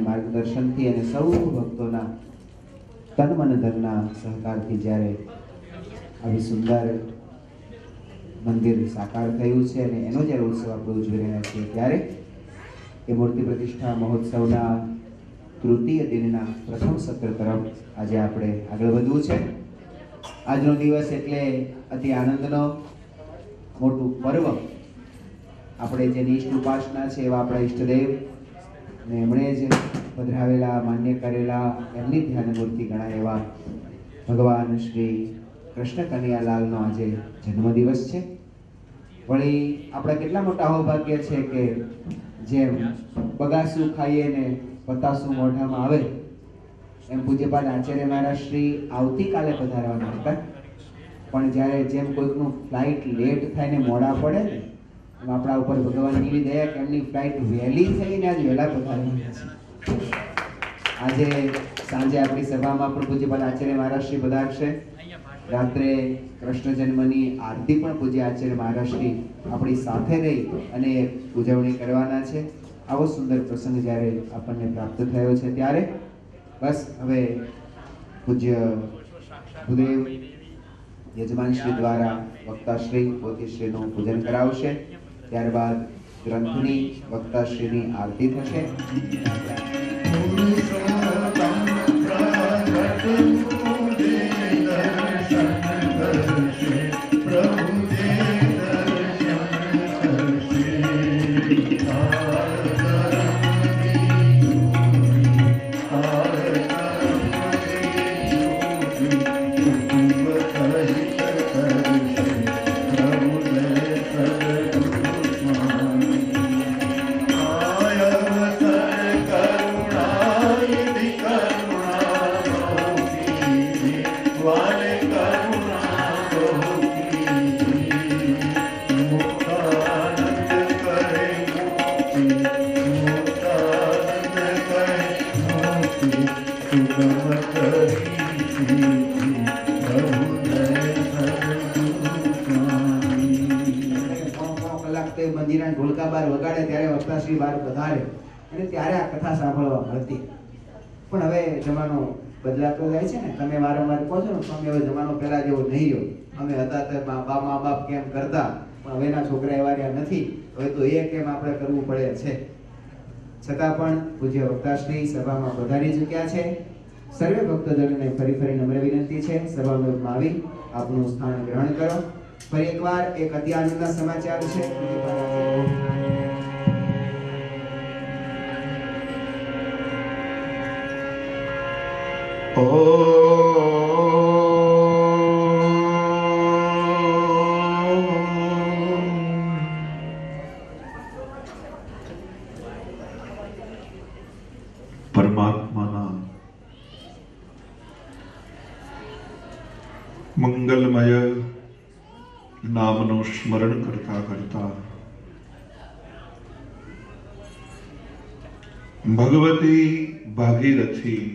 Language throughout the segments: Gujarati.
માર્ગદર્શનથી અને સૌ ભક્તોના તન મન ધનના સહકારથી જ્યારે આવી સુંદર મંદિર સાકાર થયું છે અને એનો જ્યારે ઉત્સવ આપણે ઉજવી રહ્યા છીએ ત્યારે એ મૂર્તિ પ્રતિષ્ઠા મહોત્સવના તૃતીય દિનના પ્રથમ સત્ર તરફ આજે આપણે આગળ વધવું છે. આજનો દિવસ એટલે અતિ આનંદનો મોટું પર્વ. આપણે જેની ઈષ્ટ ઉપાસના છે એવા આપણા ઈષ્ટદેવ અને એમણે જ પધરાવેલા માન્ય કરેલા એમની ધ્યાન મૂર્તિ ગણાય એવા ભગવાન શ્રી કૃષ્ણ કનૈયાલાલનો આજે જન્મદિવસ છે. વળી આપણા કેટલા મોટા સૌભાગ્ય છે કે જેમ બગાસું ખાઈએ ને પતાસું મોઢામાં આવે એમ પૂજ્યપાદ આચાર્ય મહારાજ શ્રી આવતીકાલે પધારવાના હતા, પણ જ્યારે જેમ કોઈકનું ફ્લાઇટ લેટ થાય ને મોડા પડે ને એમ આપણા ઉપર ભગવાનની એવી દયા કે એમની ફ્લાઇટ વહેલી થઈને આજ વહેલા પધારવાના છે. આજે સાંજે આપણી સભામાં પણ પૂજ્યપાદ આચાર્ય મહારાજ શ્રી પધારશે. રાત્રે કૃષ્ણ જન્મની આરતી પણ પૂજ્ય આચાર્ય મહારાજ શ્રી આપણી સાથે રહી અને ઉજવણી કરવાના છે. આવો સુંદર પ્રસંગ જ્યારે આપણને પ્રાપ્ત થયો છે ત્યારે બસ હવે પૂજ્ય ભૂદેવ યજમાન શ્રી દ્વારા વક્તાશ્રી પોતીશ્રીનું પૂજન કરાવશે. ત્યારબાદ ગ્રંથની વક્તાશ્રીની આરતી થશે. મંદિરના ઢોલકા બાર વગાડે ત્યારે વક્તાશ્રી બાર પધારે અને ત્યારે આ કથા સાંભળવા મળતી. પણ હવે જમાનો બદલાતો જાય છે ને. તમે વારંવાર કહો છો ને તમે હવે જમાનો પહેલા જેવો નહીં રહ્યો. અમે હતા તો મા બાપ કેમ કરતા, પણ હવેના છોકરા એવા રહ્યા નથી. હવે તો એ કેમ આપણે કરવું પડે છે. છતાં પણ પૂજ્ય વક્તાશ્રી સભામાં પધારી ચૂક્યા છે. સર્વે ભક્તજનોને ફરી નમ્ર વિનંતી છે સભામાં આવી આપનું સ્થાન ગ્રહણ કરો. ફરી એકવાર એક અતિ આનંદના સમાચાર છે. પરમાત્માના મંગલમય નામનું સ્મરણ કરતા કરતા ભગવતી ભાગીરથી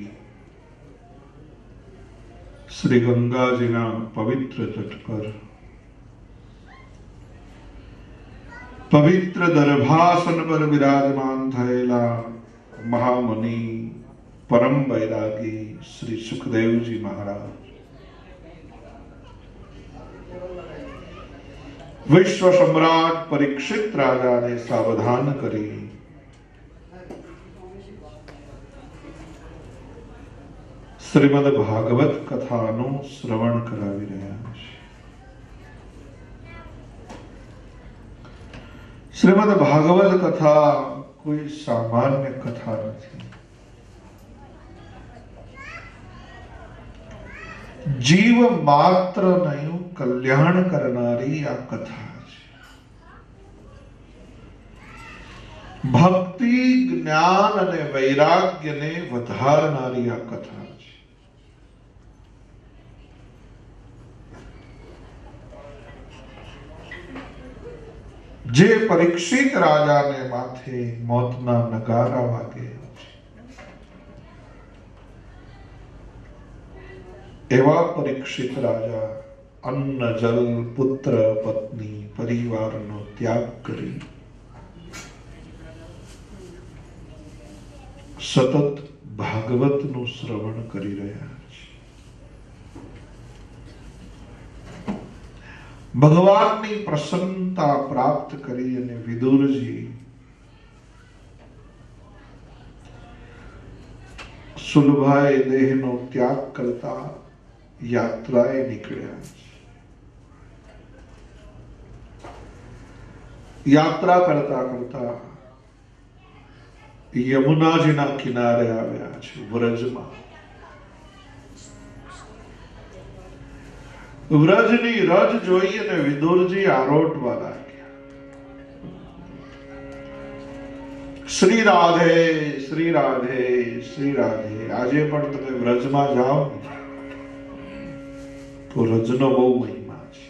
શ્રી ગંગાજીના પવિત્ર તટ પર પવિત્ર દર્ભાસન પર બિરાજમાન થયેલા મહામુનિ પરમ વૈરાગી શ્રી સુખદેવજી મહારાજ વિશ્વ સમ્રાટ પરીક્ષિત રાજાને સાવધાન કરી શ્રીમદ ભાગવત કથાનું શ્રવણ કરાવી રહ્યા છે. શ્રીમદ ભાગવત કથા કોઈ સામાન્ય કથા નથી. જીવ માત્ર નહીં કલ્યાણ કરનારી આ કથા છે. ભક્તિ જ્ઞાન અને વૈરાગ્યને વધારનારી આ કથા છે. જે પરીક્ષિત રાજાને માથે મોતના નગારા વાગે એવા પરીક્ષિત રાજા અન્ન જલ પુત્ર પત્ની પરિવારનો ત્યાગ કરી સતત ભાગવતનું શ્રવણ કરી રહ્યા છે. ભગવાનની પ્રસન્નતા પ્રાપ્ત કરી અને વિદુરજી સુલભાએ દેહનો ત્યાગ કરતા યાત્રાએ નીકળ્યા છે. યાત્રા કરતા કરતા યમુનાજીના કિનારે આવ્યા છે. વ્રજમાં વ્રજની રજ જોઈ અને વિદુરજી આરોટવા લાગ્યા. શ્રી રાધે શ્રી રાધે શ્રી રાધે. આજે પણ તમે વ્રજમાં જાઓ તો રજનો બહુ મહિમા છે.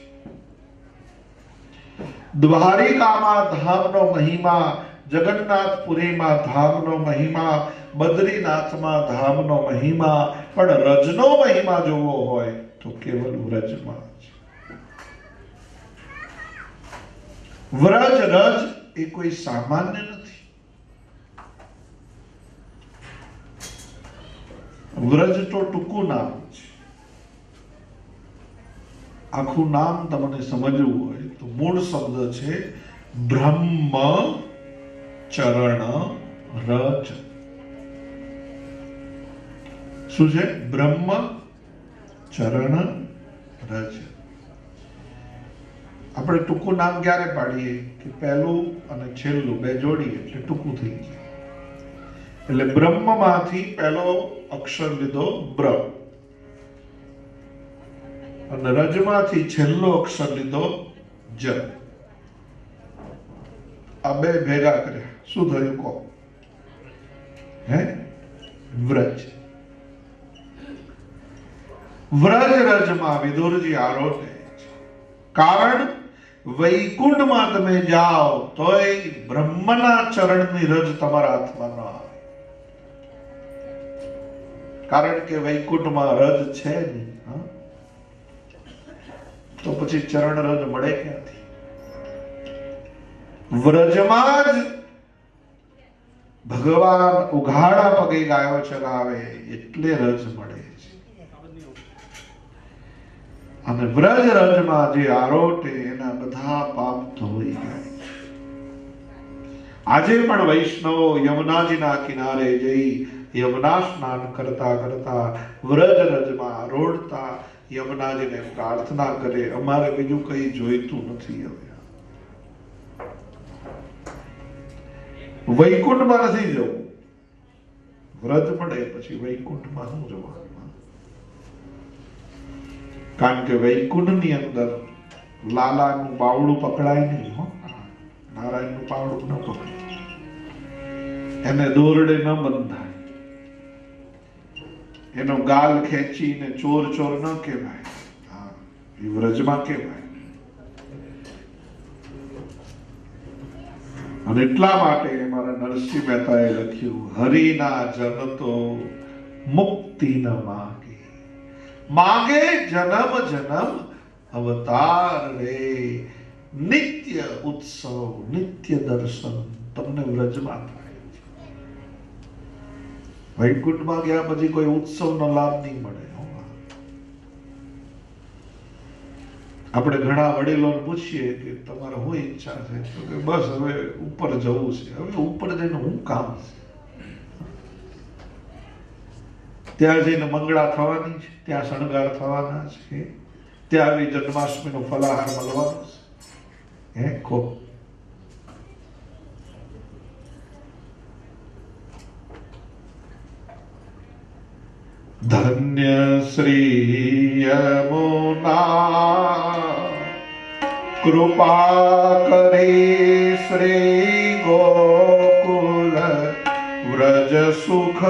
દ્વારિકામાં ધામનો મહિમા, જગન્નાથપુરીમાં ધામનો મહિમા, બદ્રીનાથમાં ધામનો મહિમા, પણ રજનો મહિમા જોવો હોય તો કેવલ વ્રજમાં છે. વ્રજ રજ એ કોઈ સામાન્ય નથી. વ્રજ તો ટૂંકું નામ છે. આખું નામ તમને સમજવું હોય તો મૂળ શબ્દ છે બ્રહ્મ ચરણ રજ. શું છે? બ્રહ્મ ચરણ રજ. આપણે ટૂંકું નામ ક્યારે પાડીએ કે પહેલું અને છેલ્લું બે જોડીએ એટલે ટૂંકું થઈ જાય. એટલે બ્રહ્મમાંથી પહેલો અક્ષર લીધો બ્ર અને રજમાંથી છેલ્લો અક્ષર લીધો જ. આ બે ભેગા કર્યા શું થયું કહો? હે? વ્રજ. વ્રજ રજમાં વિદુરજી આરોટે છે. કારણ વૈકુંઠમાં તમે જાઓ તોય બ્રહ્મના ચરણની રજ તમારા હાથમાં ન આવે. કારણ કે વૈકુંઠમાં રજ છે નહીં. તો પછી ચરણ રજ મળે ક્યાંથી? વ્રજમાં જ ભગવાન ઉઘાડા પગે ગાયો ચરાવે એટલે રજ મળે છે. અને વ્રજ રજમાં જે આરોટે એના બધા પાપ ધોઈ જાય. આજે પણ વૈષ્ણવો યમુનાજીના કિનારે જઈ યમુના સ્નાન કરતા કરતા વ્રજ રજમાં આરોટતા યમુનાજીને પ્રાર્થના કરે, અમારે બીજું કઈ જોઈતું નથી. હવે વૈકુંઠમાં નથી જવું, વ્રત પડે પછી વૈકુંઠમાં શું જવાનું? કારણ કે વૈકુંઠની અંદર લાલાનું બાવડું પકડાય નહીં. હો, નારાયણનું બાવડું ન પકડાય, એને દોરડે ન બંધાય, એનો ગાલ ખેંચીને ચોર ચોર ન કહેવાય. હા, એ વ્રજમાં કહેવાય. અને એટલા માટે મારા નરસિંહ મહેતાએ લખ્યું, હરિના જન તો મુક્તિ ન માગે, માગે જન્મ જન્મ અવતાર રે. નિત્ય ઉત્સવ નિત્ય દર્શન તમને વ્રજમાં થાય. વૈકુંઠમાં ગયા પછી કોઈ ઉત્સવનો લાભ નહીં મળે. આપણે ઘણા વડીલોને પૂછીએ કે તમારે શું ઈચ્છા છે, તો કે બસ હવે ઉપર જવું છે. હવે ઉપર જઈને શું કામ છે? ત્યાં જઈને મંગળા થવાની છે, ત્યાં શણગાર થવાના છે, ત્યાં આવી જન્માષ્ટમીનો ફલાહાર મળવાનો છે. ખો ધન્ય શ્રી યમુના કૃપા કરે શ્રી ગોકુલ વ્રજ સુખ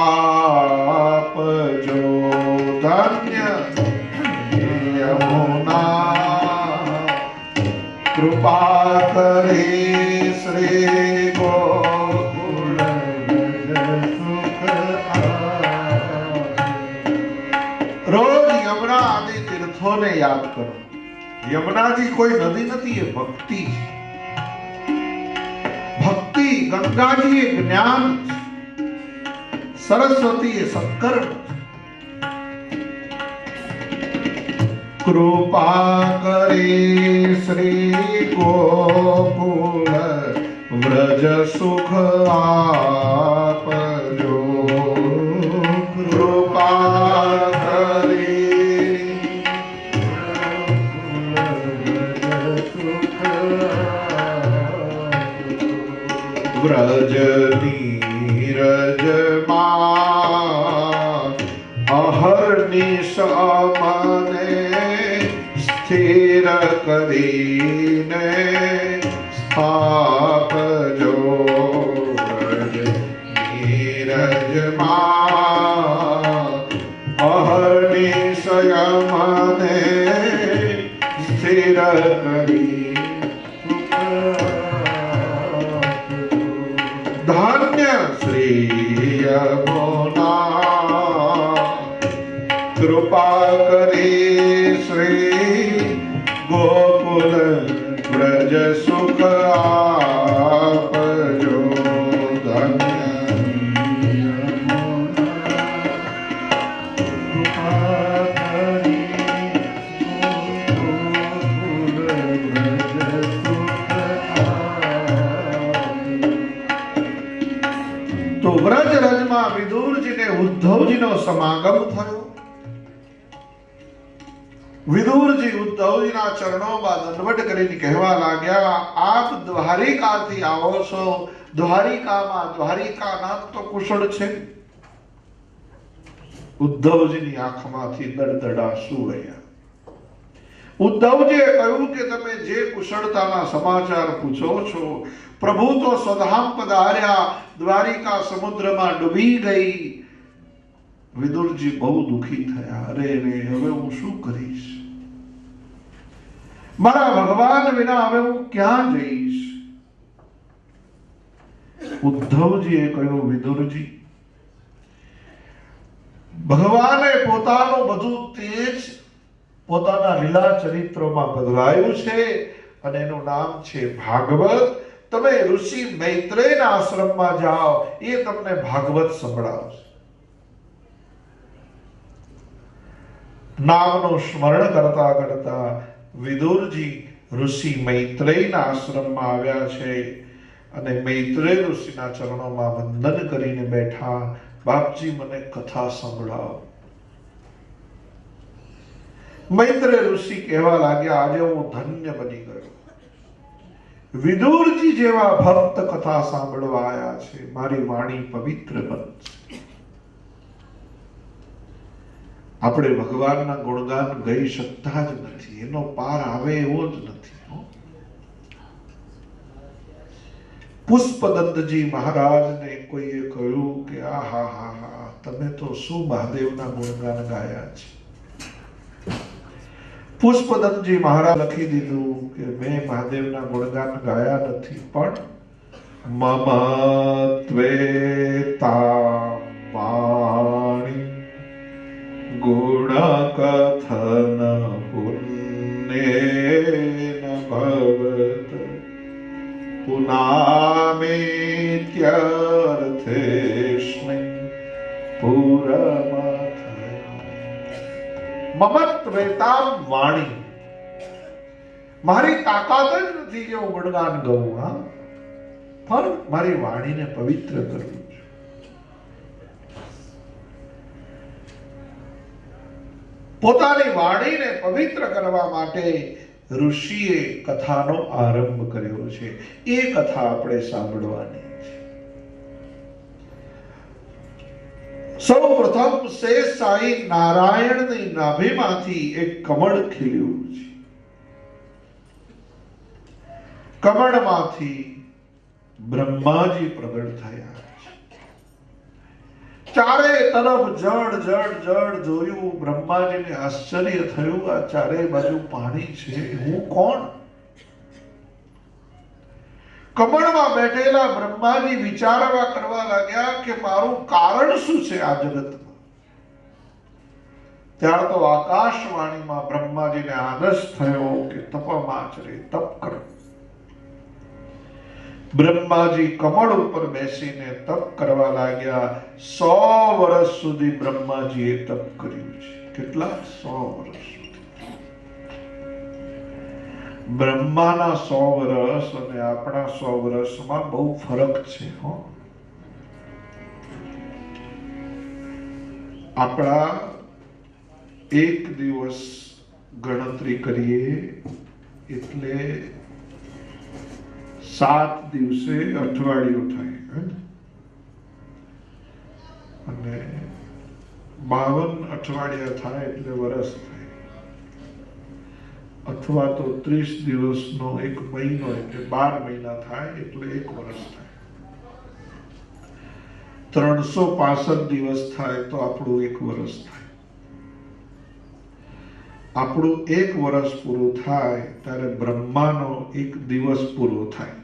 આપજો. ધન્ય યમુના કૃપા કરે શ્રી ગોકુલ વ્રજ સુખ આપજો. રોજ યમુના આદિ તીર્થોને યાદ કરો. યમુનાજી કોઈ નદી નથી, એ ભક્તિ છે. ભક્તિ, ગંગાજી એ જ્ઞાન, સરસ્વતી એ સંકર્મ. કૃપા કરે શ્રી ગોકુલ વ્રજ સુખ આપજો. કૃપા વ્રજ નીરજમાં અહર્નિશ મને સ્થિર કરીને સ્થાપજો. વ્રજ નીરજમાં અહર્નિશ મને સ્થિર કરી. ધન્ય શ્રી યમુના કૃપા કરી શ્રી ગોકુલ વ્રજ સુખ આપજો. ધન્ય તો વ્રજ રજમાં વિદુરજીને ઉદ્ધવજીનો સમાગમ થયો. વિદુરજી ઉદ્ધવજીના ચરણોમાં દંડવત કરીને કહેવા લાગ્યા, આપ દ્વારિકાથી આવો છો, દ્વારિકામાં દ્વારિકાનાથ તો કુશળ છે. ઉદ્ધવજીની આંખમાંથી દળદળાસુ વહ્યા. ઉદ્ધવજીએ કહ્યું કે તમે જે કુશળતાના સમાચાર પૂછો છો, પ્રભુ તો સ્વધામ પધાર્યા, દ્વારિકા સમુદ્રમાં ડૂબી ગઈ. વિદુરજી બહુ દુખી થયા. અરે રે, હવે હું શું કરીશ? મારા ભગવાન વિના હવે હું ક્યાં જઈશ? ઉદ્ધવજીએ કહ્યું, વિદુરજી, ભગવાને પોતાનું બધું તેજ પોતાના લીલા ચરિત્રોમાં પધરાયું છે અને એનું નામ છે ભાગવત. તમે ઋષિ મૈત્રેયના આશ્રમમાં જાઓ, એ તમને ભાગવત સંભળાવશે. નામનું સ્મરણ કરતા કરતા વિદુરજી ઋષિ મૈત્રેયના આશ્રમમાં આવ્યા છે અને મૈત્રેય ઋષિના ચરણોમાં વંદન કરીને બેઠા. બાપજી, મને કથા સંભળાવો. મૈત્ર ઋષિ કહેવા લાગ્યા, આજે હું ધન્ય બની ગયો. વિદુરજી જેવા ભક્ત કથા સાંભળવા આવ્યા છે, મારી વાણી પવિત્ર બનશે. આપણે ભગવાનના ગુણગાન ગઈ શકતા જ નથી, એનો પાર આવે એવો જ નથી. પુષ્પદંતજી મહારાજને કોઈએ કહ્યું કે આ હા હા હા, તમે તો શું મહાદેવના ગુણગાન ગાયા છે. પુષ્પદંતજી મહારાજ લખી દીધું કે મેં મહાદેવના ગુણગાન ગાયા નથી, પણ મમ ત્વેતા વાણી ગુણ કથન પુણ્યેન ભવત પુનામેત્યર્થેષ્મિ પુરમથયા. મમત્વેતામ વાણી, મારી તાકાત જ નથી કે હું ગુણગાન ગાઉં, હા, પણ મારી વાણીને પવિત્ર કરું છું. પોતાની વાણીને પવિત્ર કરવા માટે ઋષિએ કથાનો આરંભ કર્યો છે. એ કથા આપણે સાંભળવાની છે. સૌ પ્રથમ શેષ સાઈ નારાયણની નાભીમાંથી એક કમળ ખીલ્યું છે. કમળમાંથી બ્રહ્માજી પ્રગટ થયા છે. ચારે તરફ જળ જળ જળ જોયું. બ્રહ્માજીને આશ્ચર્ય થયું, આ ચારે બાજુ પાણી છે, હું કોણ? કમળમાં બેઠેલા બ્રહ્માજી વિચારવા કરવા લાગ્યા કે મારું કારણ શું છે આ જગતમાં. ત્યાર તો આકાશવાણીમાં બ્રહ્માજીને આદેશ થયો કે તપમાચરે, તપ કરો. બ્રહ્માજી કમળ ઉપર બેસીને તપ કરવા લાગ્યા. 100 વર્ષ સુધી બ્રહ્માજીએ તપ કર્યું છે. કેટલા? 100 વર્ષ સુધી. બ્રહ્માના 100 વર્ષ અને આપણા 100 વર્ષમાં બહુ ફરક છે. આપણા એક દિવસ ગણતરી કરીએ એટલે 7 દિવસે અઠવાડિયું થાય અને 52 અઠવાડિયા થાય એટલે વર્ષ થાય, અથવા તો 30 દિવસનો એક મહિનો એટલે 12 મહિના થાય એટલે એક વર્ષ થાય. 365 દિવસ થાય તો આપણું એક વર્ષ થાય. આપણું એક વર્ષ પૂરું થાય ત્યારે બ્રહ્માનો એક દિવસ પૂરો થાય.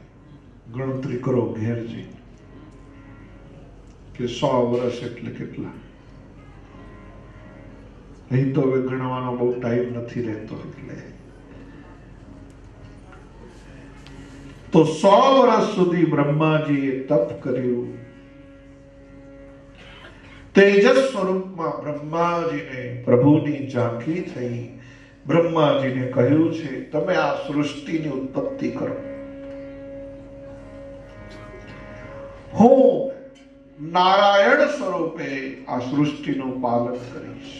ગણતરી કરો ઘેર જઈ કે 100 વર્ષ એટલે કેટલા. અહીં તો હવે ગણવાનો બહુ ટાઈમ નથી રહેતો, એટલે તો 100 વર્ષ સુધી બ્રહ્માજીએ તપ કર્યું. તેજસ સ્વરૂપમાં બ્રહ્માજીને પ્રભુની ઝાંખી થઈ. બ્રહ્માજીને કહ્યું છે, તમે આ સૃષ્ટિની ઉત્પત્તિ કરો, હું નારાયણ સ્વરૂપે આ સૃષ્ટિનું પાલન કરીશ.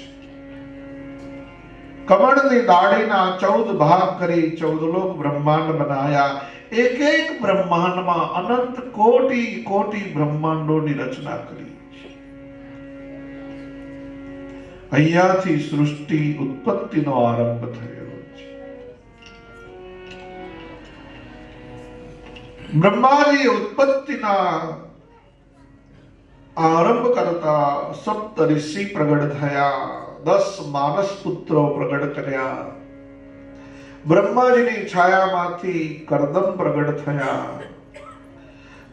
કમળની દાઢીના 14 ભાગ કરી 14 લોક બ્રહ્માંડ બનાયા. એક એક બ્રહ્માંડમાં અનંત કોટી કોટી બ્રહ્માંડોની રચના કરી. અહીંયાથી સૃષ્ટિ ઉત્પત્તિનો આરંભ થયો છે. બ્રહ્માજી ઉત્પત્તિના આરંભ કરતા 7 ઋષિ પ્રગટ થયા, 10 માનસ પુત્રો પ્રગટ કર્યા. બ્રહ્માજીની છાયામાંથી કરદમ પ્રગટ થયા.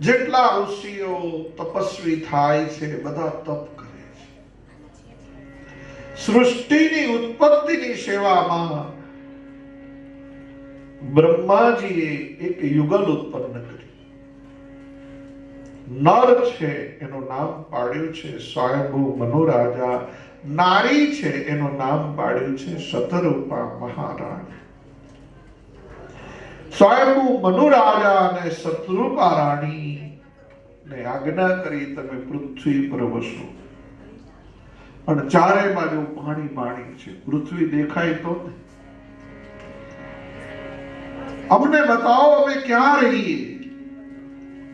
જેટલા ઋષિઓ તપસ્વી થાય છે બધા તપ કરે છે. સૃષ્ટિની ઉત્પત્તિની સેવામાં બ્રહ્માજીએ એક યુગલ ઉત્પન્ન કરી. નર છે એનું નામ પાડ્યું છે સ્વયંભૂ મનુ રાજા. નારી છે એનું નામ પાડ્યું છે શતરૂપા મહારાણી. સ્વયંભૂ મનુ રાજા અને શતરૂપા રાણી ને આજ્ઞા કરી તમે પૃથ્વી પર વસો. અને ચારે બાજુ પાણી પાણી છે, પૃથ્વી દેખાય તો ને. અમને બતાવો અમે ક્યાં રહીએ?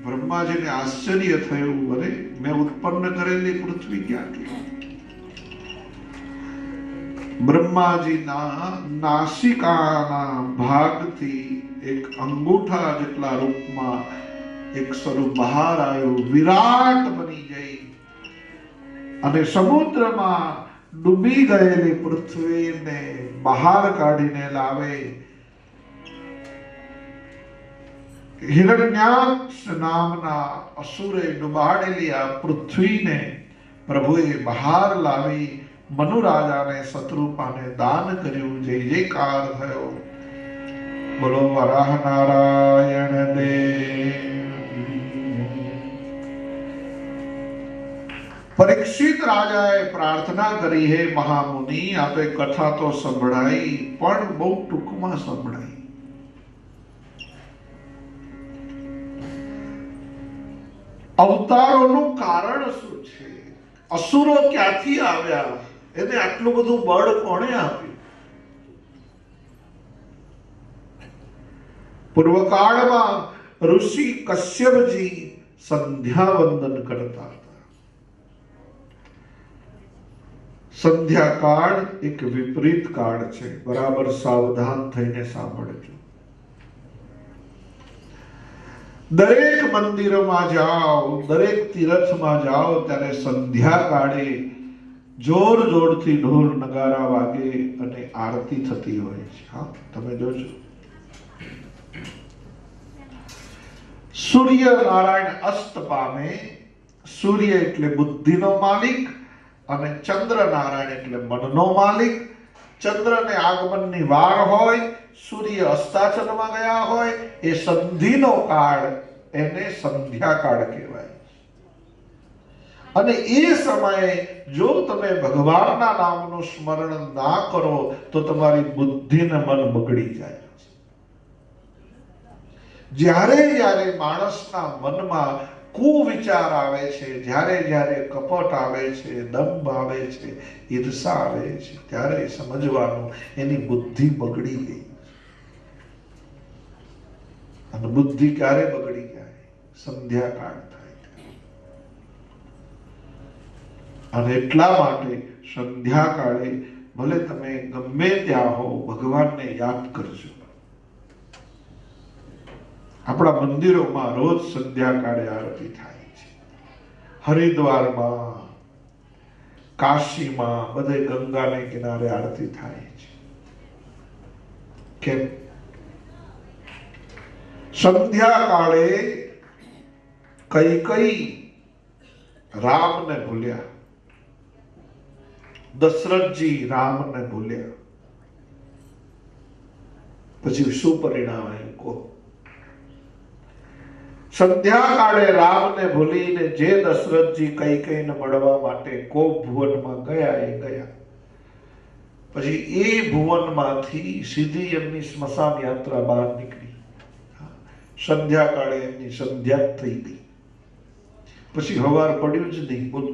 બ્રહ્માજીને આશ્ચર્ય થયું, અરે મેં ઉત્પન્ન કરેલી પૃથ્વી ક્યાંથી? બ્રહ્માજીના નાસિકાના ભાગથી એક અંગૂઠા જેટલા રૂપમાં એક સ્વરૂપ બહાર આવ્યું, વિરાટ બની ગઈ અને સમુદ્રમાં ડૂબી ગયેલી પૃથ્વીને બહાર કાઢીને લાવે. હિરણ્યાક્ષ નામના અસુરે ડુબાડેલી આ પૃથ્વીને પ્રભુએ બહાર લાવી મનુ રાજાને શત્રુપાને દાન કર્યું. જય જયકાર થયો. બોલો વરાહ નારાયણ દેવ. પરીક્ષિત રાજાએ પ્રાર્થના કરી, હે મહામુનિ, આપે કથા તો સંભળાઈ પણ બહુ ટૂંકમાં સંભળાઈ. અવતારોનું કારણ શું છે? અસુરો ક્યાંથી આવ્યા? એને આટલું બધું બળ કોણે આપ્યું? પૂર્વકાળમાં ઋષિ કશ્યપજી સંધ્યા વંદન કરતા હતા. સંધ્યા કાળ એક વિપરીત કાળ છે, બરાબર સાવધાન થઈને સાંભળજો. દરેક મંદિરોમાં જાઓ, દરેક તીર્થમાં જાઓ ત્યારે સંધ્યા કાળે જોર જોરથી ઢોલ નગારા વાગે અને આરતી થતી હોય છે. હા, તમે જોજો. સૂર્ય નારાયણ અસ્ત પામે. સૂર્ય એટલે બુદ્ધિનો માલિક અને ચંદ્ર નારાયણ એટલે મનનો માલિક. ચંદ્રને આગમનની વાર હોય, સૂર્ય અસ્તાચલમાં ગયા હોય, એ સંધિનો કાળ, એને સંધ્યા કાળ કહેવાય. અને એ સમયે જો તમે ભગવાનના નામનું સ્મરણ ના કરો તો તમારી બુદ્ધિ ને મન બગડી જાય. જ્યારે જ્યારે માણસના મનમાં કુવિચાર આવે છે, જ્યારે જ્યારે કપટ આવે છે, દંભ આવે છે, ઈર્ષા આવે છે, ત્યારે સમજવાનું એની બુદ્ધિ બગડી ગઈ. અને બુદ્ધિ ક્યારે બગડી જાય? સંધ્યાકાળ થાય. અને એટલા માટે સંધ્યાકાળે ભલે તમે ગમે ત્યાં હો, ભગવાનને યાદ કરજો. આપણા મંદિરોમાં રોજ સંધ્યાકાળે આરતી થાય છે. હરિદ્વારમાં, કાશીમાં, બધે ગંગાને કિનારે આરતી થાય છે. કેમ? સંધ્યાકાળે કૈકેયી રામને ભૂલ્યા, દશરથજી રામને ભૂલ્યા. પછી શું પરિણામ આવ્યું કહો? સંધ્યાકાળે રામને ભૂલીને જે દશરથજી કૈકેયીને મળવા માટે કોપ ભુવનમાં ગયા, એ ગયા. પછી એ ભુવનમાંથી સીધી એમની સ્મશાન યાત્રા બહાર નીકળી. સંધ્યાકાળે એમની સંધ્યા થઈ ગઈ. પછી હવાર પડ્યું જ નહીં. બોલ,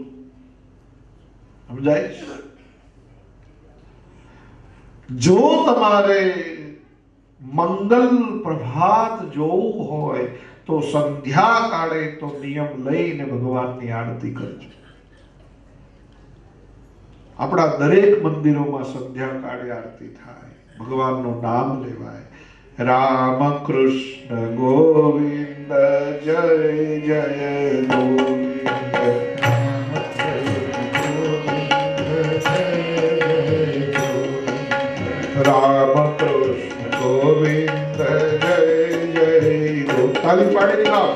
સમજાય? જો તમારે મંગલ પ્રભાત જોવું હોય તો સંધ્યાકાળે તો નિયમ લઈને ભગવાનની આરતી કરજો. આપણા દરેક મંદિરોમાં સંધ્યાકાળે આરતી થાય, ભગવાનનું નામ લેવાય. રામ કૃષ્ણ ગોવિંદ જય જય ગોવિંદ. રામ કૃષ્ણ ગોવિંદ જય જય ગોવિંદ. તાલી પાડી દીધા.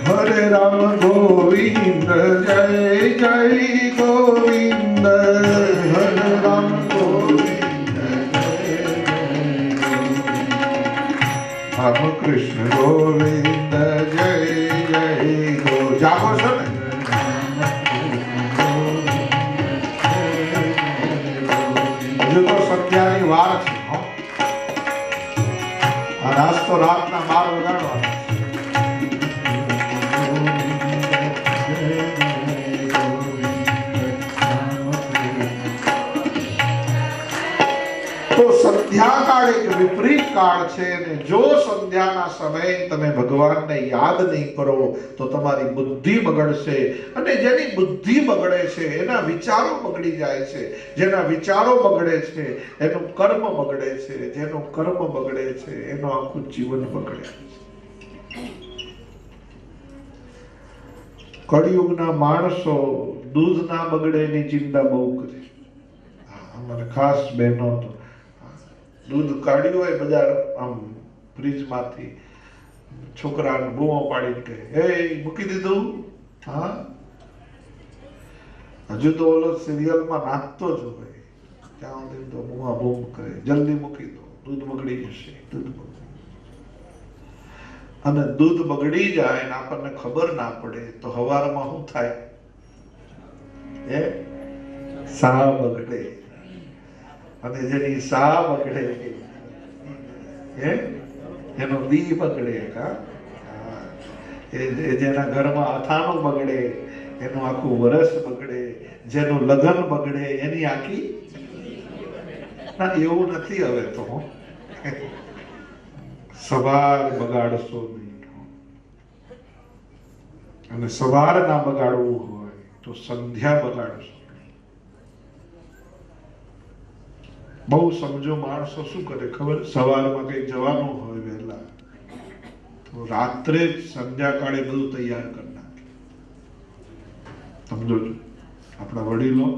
હરે રામ ગોવિંદ જય જય ગોવિંદ. હરે રામ ગોવિંદ રામ કૃષ્ણ ગોવિંદ જય જય ગો. જાગો છો ને? હજુ તો સંધ્યાની વાર છે. આજ તો રાતના 12 વગાડવાના. સંધ્યા કાળ એક વિપરીત કાળ છે અને જો સંધ્યાના સમયે તમે ભગવાનને યાદ નહીં કરો તો તમારી બુદ્ધિ બગડશે અને જેની બુદ્ધિ બગડે છે એના વિચારો બગડી જાય છે, જેના વિચારો બગડે છે એનું કર્મ બગડે છે, જેનું કર્મ બગડે છે એનું આખું જીવન બગડે છે. કળિયુગના માણસો દૂધ ના બગડે એની ચિંતા બહુ કરે. અમારે ખાસ બહેનો તો દૂધ કાઢ્યું હોય બજાર આમ ફ્રીજમાંથી, છોકરાને બૂમો પાડીને કહે, એ મૂકી દીધું? હા, હજુ તો ઓલો સિરિયલમાં નાખતો જ હોય, ત્યાં સુધી તો બૂમા બૂમ કરે, જલ્દી મૂકી દો, દૂધ બગડી જશે. અને દૂધ બગડી જાય ને આપણને ખબર ના પડે તો હવારમાં શું થાય? સા બગડે. અને જેની સા બગડે એનો દી બગડે. જેના ઘરમાં અથાણું બગડે એનું આખું વરસ બગડે, જેનું લગ્ન બગડે એની આખી. ના, એવું નથી હવે તો. સવાર બગાડશો નહીં, અને સવાર ના બગાડવું હોય તો સંધ્યા બગાડશો. બહુ સમજો માણસો શું કરે ખબર? સવારમાં કઈ જવાનું હોય વહેલા તો રાત્રે જ સંધ્યાકાળે બધું તૈયાર કરી નાખે. સમજો છો? આપણા વડીલો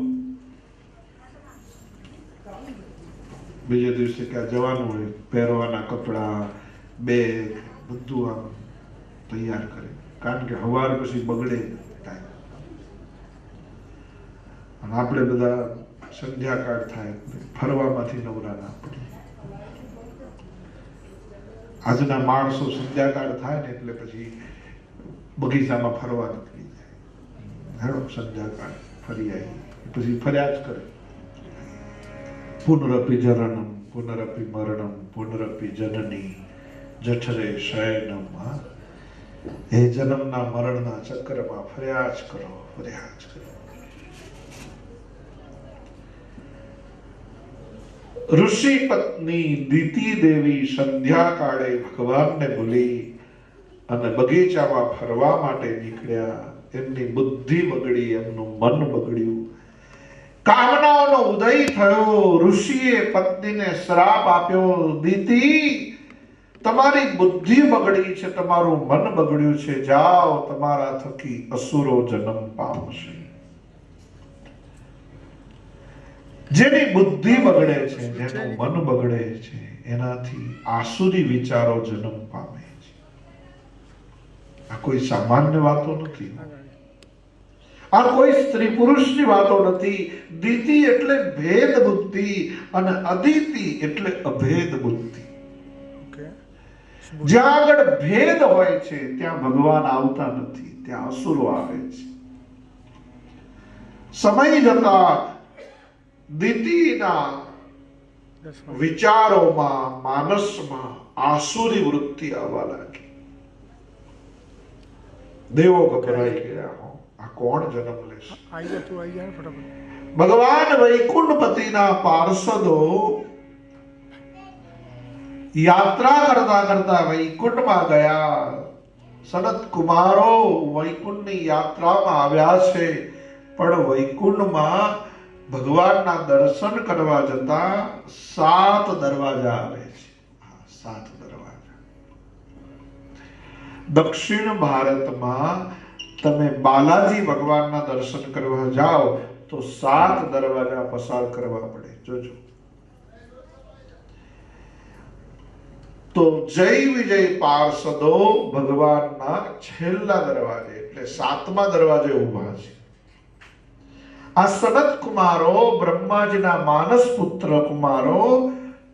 બીજે દિવસે ક્યાં જવાનું હોય, પહેરવાના કપડા, બેગ બધું આમ તૈયાર કરે, કારણ કે સવાર પછી બગડે થાય. અને આપણે બધા સંધ્યાકાળ થાય ફરવામાંથી નવરા ના પડે. આજના માણસો સંધ્યાકાળ થાય ને એટલે પછી બગીચામાં ફરવા નીકળી જાય. હેડો સંધ્યાકાળ ફરી આવી, પછી ફર્યા જ કરે. પુનરપી જરણમ પુનરપી મરણમ પુનરપી જનની જઠરે શયનમ. હે જન્મના મરણના ચક્રમાં ફર્યા જ કરો, ફર્યા જ કરો. ઋષિ પત્ની દિતિ દેવી સંધ્યા કાળે ભગવાનને ભૂલી અને બગીચામાં ફરવા માટે નીકળ્યા. એમની બુદ્ધિ બગડી, એમનું મન બગડ્યું, કામનાઓનો ઉદય થયો. ઋષિએ પત્નીને શ્રાપ આપ્યો, દિતિ તમારી બુદ્ધિ બગડી છે, તમારું મન બગડ્યું છે, જાઓ તમારા થકી અસુરો જન્મ પામશે. જેની બુદ્ધિ બગડે છે, જેનું મન બગડે છે, એનાથી આસુરી વિચારો જન્મ પામે છે. આ કોઈ સામાન્ય વાતો નથી, આ કોઈ સ્ત્રી પુરુષની વાતો નથી. દિતિ એટલે ભેદ બુદ્ધિ અને અદિતિ એટલે અભેદ બુદ્ધિ. જ્યાં આગળ ભેદ હોય છે ત્યાં ભગવાન આવતા નથી, ત્યાં અસુરો આવે છે. સમય જતા દિતિના વિચારોમાં, માનસમાં આસુરી વૃત્તિ આવવા લાગી. દેવો ગભરાઈ ગયા, આ કોણ જન્મ લેશે? ભગવાન વૈકુંઠપતિના પાર્ષદો યાત્રા કરતા કરતા વૈકુંઠમાં ગયા. સનત કુમારો વૈકુંઠની યાત્રામાં આવ્યા છે, પણ વૈકુંઠમાં ભગવાનના દર્શન કરવા જતા 7 દરવાજા આવે છે. 7 દરવાજા. દક્ષિણ ભારતમાં તમે બાલાજી ભગવાનના દર્શન કરવા જાઓ તો 7 દરવાજા પસાર કરવા પડે. જોજો. તો જય વિજય પાર્ષદો ભગવાનના છેલ્લા દરવાજે એટલે 7મા દરવાજે ઉભા છે. આ સનત કુમારો બ્રહ્માજીના માનસ પુત્ર કુમારો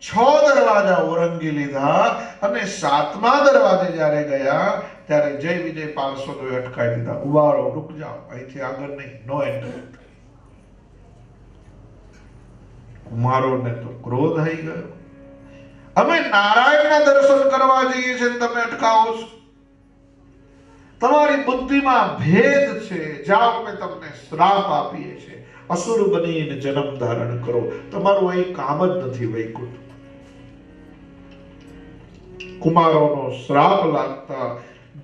6 દરવાજા ઓરંગી લીધા અને 7મા દરવાજે જ્યારે ગયા ત્યારે જય વિજય પાર્ષદોએ અટકાવી દીધા. ઉભારો, રૂક જાઓ, અહીંથી આગળ નહીં, નો એન્ટ્રી. કુમારોને તો ક્રોધ આવી ગયો. અમે નારાયણના દર્શન કરવા જઈએ છીએ, તમે અટકાવો છો. તમારી બુદ્ધિમાં ભેદ છે. જાઓ, અમે તમને શ્રાપ આપીએ છીએ, અસુર બનીને જન્મ ધારણ કરો. તમારું અહીં કામ જ નથી વૈકુંઠ. કુમારોનો શ્રાપ લાગતા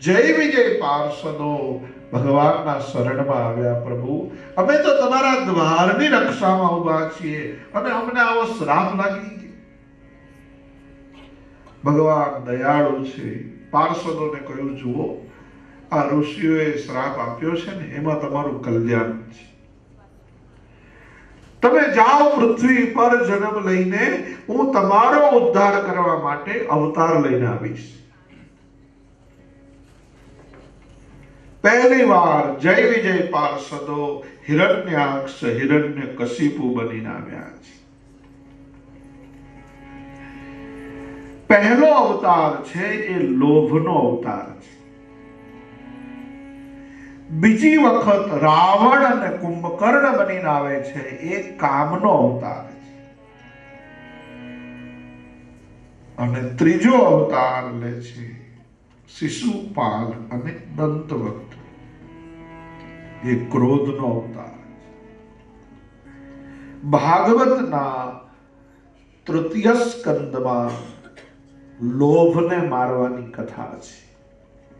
જય વિજય પાર્ષદો ભગવાનના શરણમાં આવ્યા. પ્રભુ, અમે તો તમારા દ્વારની રક્ષામાં ઉભા છીએ અને અમને આવો શ્રાપ લાગી ગયો. ભગવાન દયાળુ છે. પાર્ષદોને કહ્યું, જુઓ, આ ઋષિઓએ શ્રાપ આપ્યો છે ને, એમાં તમારું કલ્યાણ છે. તમે જાઓ પૃથ્વી પર જન્મ લઈને, હું તમારો ઉદ્ધાર કરવા માટે અવતાર લઈને આવીશ. પહેલી વાર જય વિજય પાર્ષદો હિરણ્યાક્ષ હિરણ્યકશિપુ બનીને આવ્યા છે. પહેલો અવતાર છે એ લોભનો અવતાર છે. બીજી વખત રાવણ અને કુંભકર્ણ બનીને આવે છે એ કામનો અવતાર છે. અને ત્રીજો અવતાર લે છે શિશુપાલ અને દંતવક્ર, એ ક્રોધનો અવતાર છે. ભાગવતના તૃતીય સ્કંદમાં લોભને મારવાની કથા છે.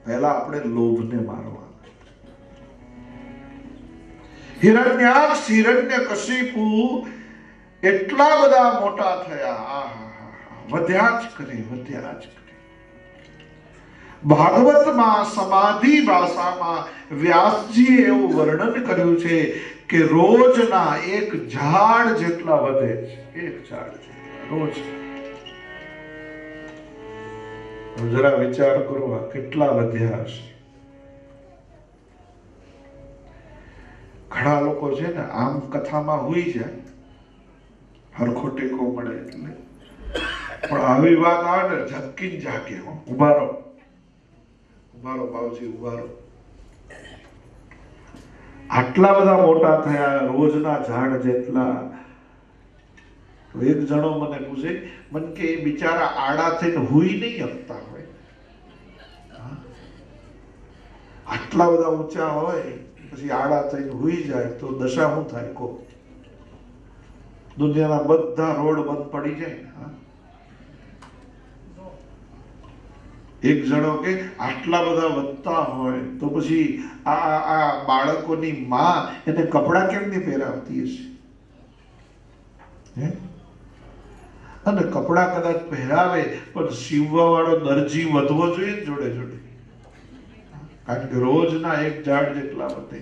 પહેલા આપણે લોભને મારવા. હિરણ્યાક્ષ હિરણ્યકશિપુ એટલા બધા મોટા થયા, વધ્યા જ કરે. ભાગવતમાં સમાધિ ભાષામાં વ્યાસજી એવું વર્ણન કર્યું છે કે રોજના એક ઝાડ જેટલા વધે છે. એક ઝાડ જેટલા રોજ. જરા વિચાર કરો, આ કેટલા વધ્યા હશે. ઘણા લોકો છે ને આમ કથામાં હોઈ જાય, હરખો ટેકો મળે એટલે, પણ આવી વાત આવે ને ઝબકીને જાગે. ઉભા રહો બાવજી, ઉભા રહો. આટલા બધા મોટા થયા, રોજના ઝાડ જેટલા. તો એક જણો મને પૂછે, મને કે એ બિચારા આડા થઈને હુઈ નહીં શકતા હોય, આટલા બધા ઊંચા હોય પછી આડા થઈને હુઈ જાય તો દશા શું થાય? કો દુનિયાના બધા રોડ બંધ પડી જાય. એક જણો કે આટલા બધા વધતા હોય તો પછી આ બાળકોની માં એને કપડા કેમ નહીં પહેરાવતી હશે? અને કપડા કદાચ પહેરાવે પણ સીવવા વાળો દરજી વધવો જોઈએ જોડે જોડે, કારણ કે રોજના એક ઝાડ જેટલા વધે.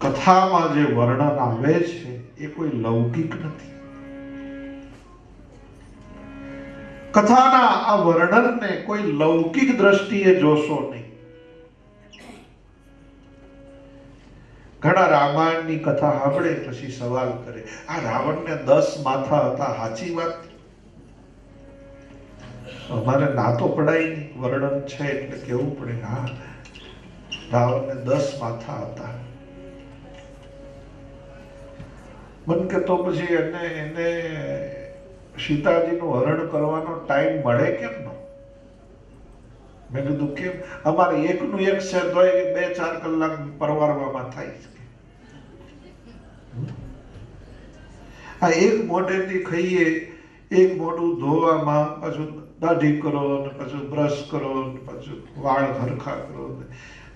કથામાં જે વર્ણન આવે છે એ કોઈ લૌકિક નથી. કથાના આ વર્ણનને કોઈ લૌકિક દ્રષ્ટિએ જોશો નહીં. ઘણા રામાયણની કથા સાંભળે પછી સવાલ કરે, આ રાવણને 10 માથા હતા, સાચી વાત? અમારે ના તો પડાય નહીં, વર્ણન છે એટલે કેવું પડે. હા, રાવણને 10 માથા હતા. મન કે તો પછી એને સીતાજીનું હરણ કરવાનો ટાઈમ મળે કેમ ન? મેં કીધું કેમ? અમારે એકનું એક છે તો 2-4 કલાક પરવારવામાં થાય છે. આ એક મોઢેથી ખાઈએ, એક મોઢું ધોવામાં, પાછું દાઢી કરો, પાછું બ્રશ કરો, પાછું વાળ હરખા કરો.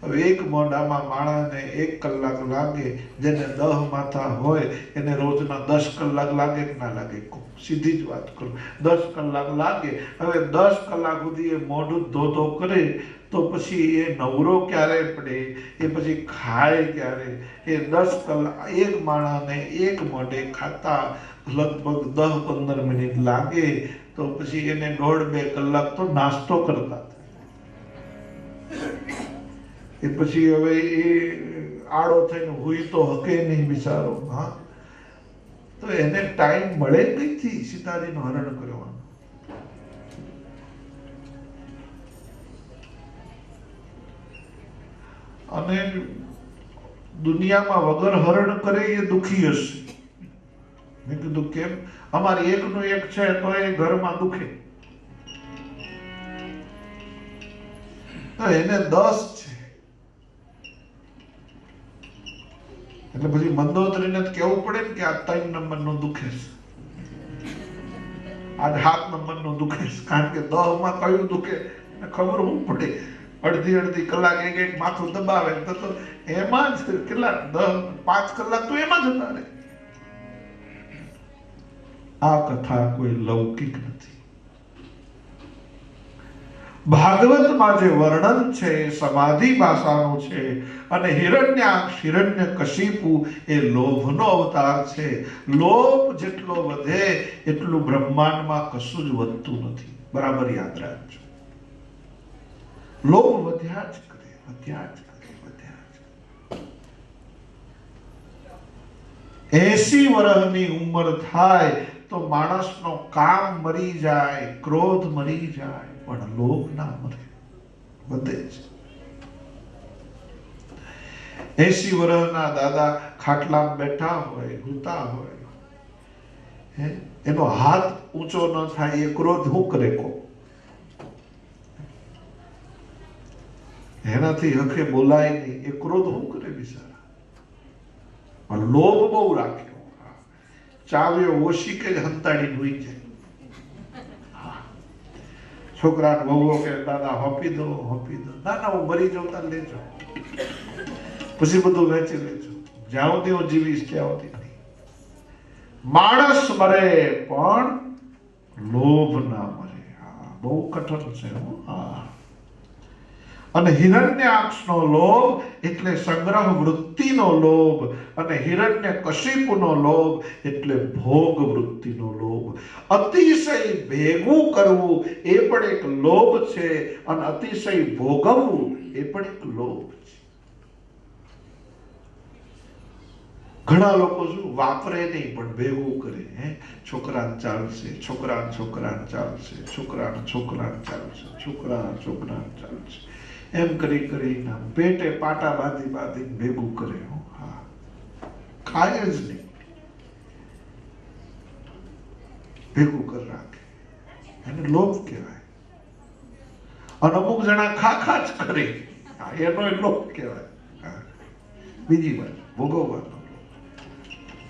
હવે એક મોઢામાં માણસને 1 કલાક લાગે. જેને 10 માથા હોય એને રોજના 10 કલાક લાગે કે ના લાગે? સીધી જ વાત કરું, 10 કલાક લાગે. હવે 10 કલાક સુધી એ મોઢું ધો કરે તો પછી એ નવરો ક્યારે પડે? એ પછી ખાય ક્યારે? એ 10 કલાક એક માણસને એક મોઢે ખાતા લગભગ 10-15 મિનિટ લાગે તો પછી એને 1.5-2 કલાક તો નાસ્તો કરતા. એ પછી હવે એ આડો થઈને હુઈ તો હકે નહીં બિચારો. હા, તો એને ટાઈમ મળે નથી સીતાજીનું હરણ કરવાનું. અને દુનિયામાં વગર હરણ કરે એ દુખી હશે. મેં કીધું કેમ? અમારે એકનું એક છે તો એ ઘરમાં દુખે. એને 10 છે એટલે પછી મંદોદરીને કેવું પડે ને કે આ 3 નંબરનું દુખે છે. આજ 7 નંબરનું દુખે છે, કારણ કે 10 માં કયું દુખે એને ખબર હું પડે. અડધી કલાક એક માથું દબાવે તો એમાં જ કેટલા 5 કલાક તો એમાં જતા રહે. આ કથા કોઈ લૌકિક નથી. ભાગવતમાં જે વર્ણન છે એ સમાધિ ભાષાનું છે, અને હિરણ્યાક્ષ હિરણ્યકશિપુ એ લોભનો અવતાર છે. લોભ જેટલો વધે એટલું બ્રહ્માંડમાં કશું જ વધતું નથી. બરાબર યાદ રાખજો. લોભ વધ્યા જ કરે, વધ્યા જ કરે, વધ્યા જ કરે. 80 વર્ષની ઉંમર થાય તો માણસનો કામ મરી જાય, ક્રોધ મરી જાય, પણ લોભ ના મરે, વધે છે. 80 વર્ષના દાદા ખાટલામાં બેઠા હોય, સૂતા હોય, એનો હાથ ઊંચો ન થાય એ ક્રોધ હું કરે કો? એનાથી હખે બોલાય નહીં એ ક્રોધ હું કરે બિચારા? પણ લોભ બહુ રાખ્યો. ચાવ્યો ઓછી કે હંતાડી હોઈ જાય. છોકરા વહુઓ કે દાદા હોપી દો, હોપી દો. ના ના, હું મરી જાઉં તાર લેજો, પછી બધું વેચી લેજો, જ્યાં સુધી હું જીવીશ ત્યાં સુધી નહીં. માણસ મરે પણ લોભ ના મરે. હા, બહુ કઠણ છે. હા. અને હિરણ્યાક્ષનો લોભ એટલે સંગ્રહ વૃત્તિનો લોભ, અને હિરણ્યકશિપુનો લોભ એટલે ભોગ વૃત્તિનો લોભ. અતિશય ભેગું કરવું એ પણ એક લોભ છે, અને અતિશય ભોગવવું એ પણ એક લોભ છે. ઘણા લોકો શું વાપરે નહીં પણ ભેગું કરે. છોકરાને ચાલશે, છોકરાને ચાલશે, છોકરાને ચાલશે, છોકરાને ચાલશે, એમ કરી પેટે પાટા બાંધી ભેગું કરે. હા, ખાય જ નહીં, ભેગું કરી રાખે, એને લોભ કહેવાય. અને અમુક જણા ખા જ કરે, એનો લોભ કહેવાય. બીજી બાજુ ભોગવવાનો,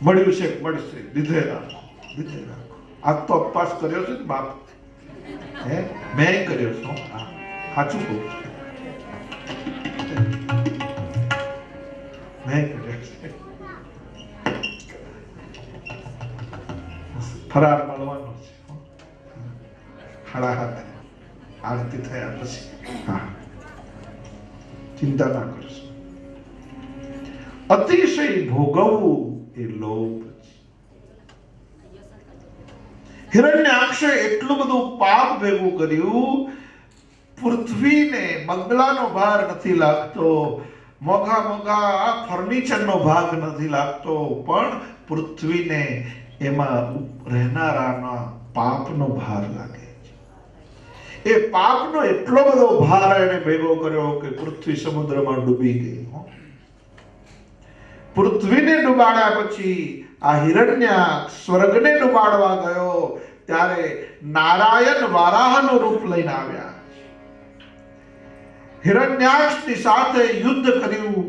મળ્યું છે મળશે, લીધે રાખો, લીધે રાખો. આજ તો અપવાસ કર્યો છે ને બાપ, મેં કર્યો છું. સાચું કહું છું, મેં કર્યો છે. ફરાર મળવાનો છે. 7:30 આરતી થયા પછી. હા, ચિંતા ના કરશો. અતિશય ભોગવવું એ લોભ છે. હિરણ્યાક્ષે એટલું બધું પાપ ભેગું કર્યું, પૃથ્વીને બંગલાનો ભાર નથી લાગતો, મોઘા ફર્નિચરનો ભાગ નથી લાગતો, પણ પૃથ્વીને એમાં રહેનારાના પાપનો ભાર લાગે છે. એ પાપનો એટલો બધો ભાર એને ભેગો કર્યો કે પૃથ્વી સમુદ્રમાં ડૂબી ગઈ. પૃથ્વીને ડુબાડ્યા પછી આ હિરણ્યાક્ષ સ્વર્ગને ડુબાડવા ગયો, ત્યારે નારાયણ વારાહનું રૂપ લઈને આવ્યા. હિરણ્યાક્ષની સાથે યુદ્ધ કર્યું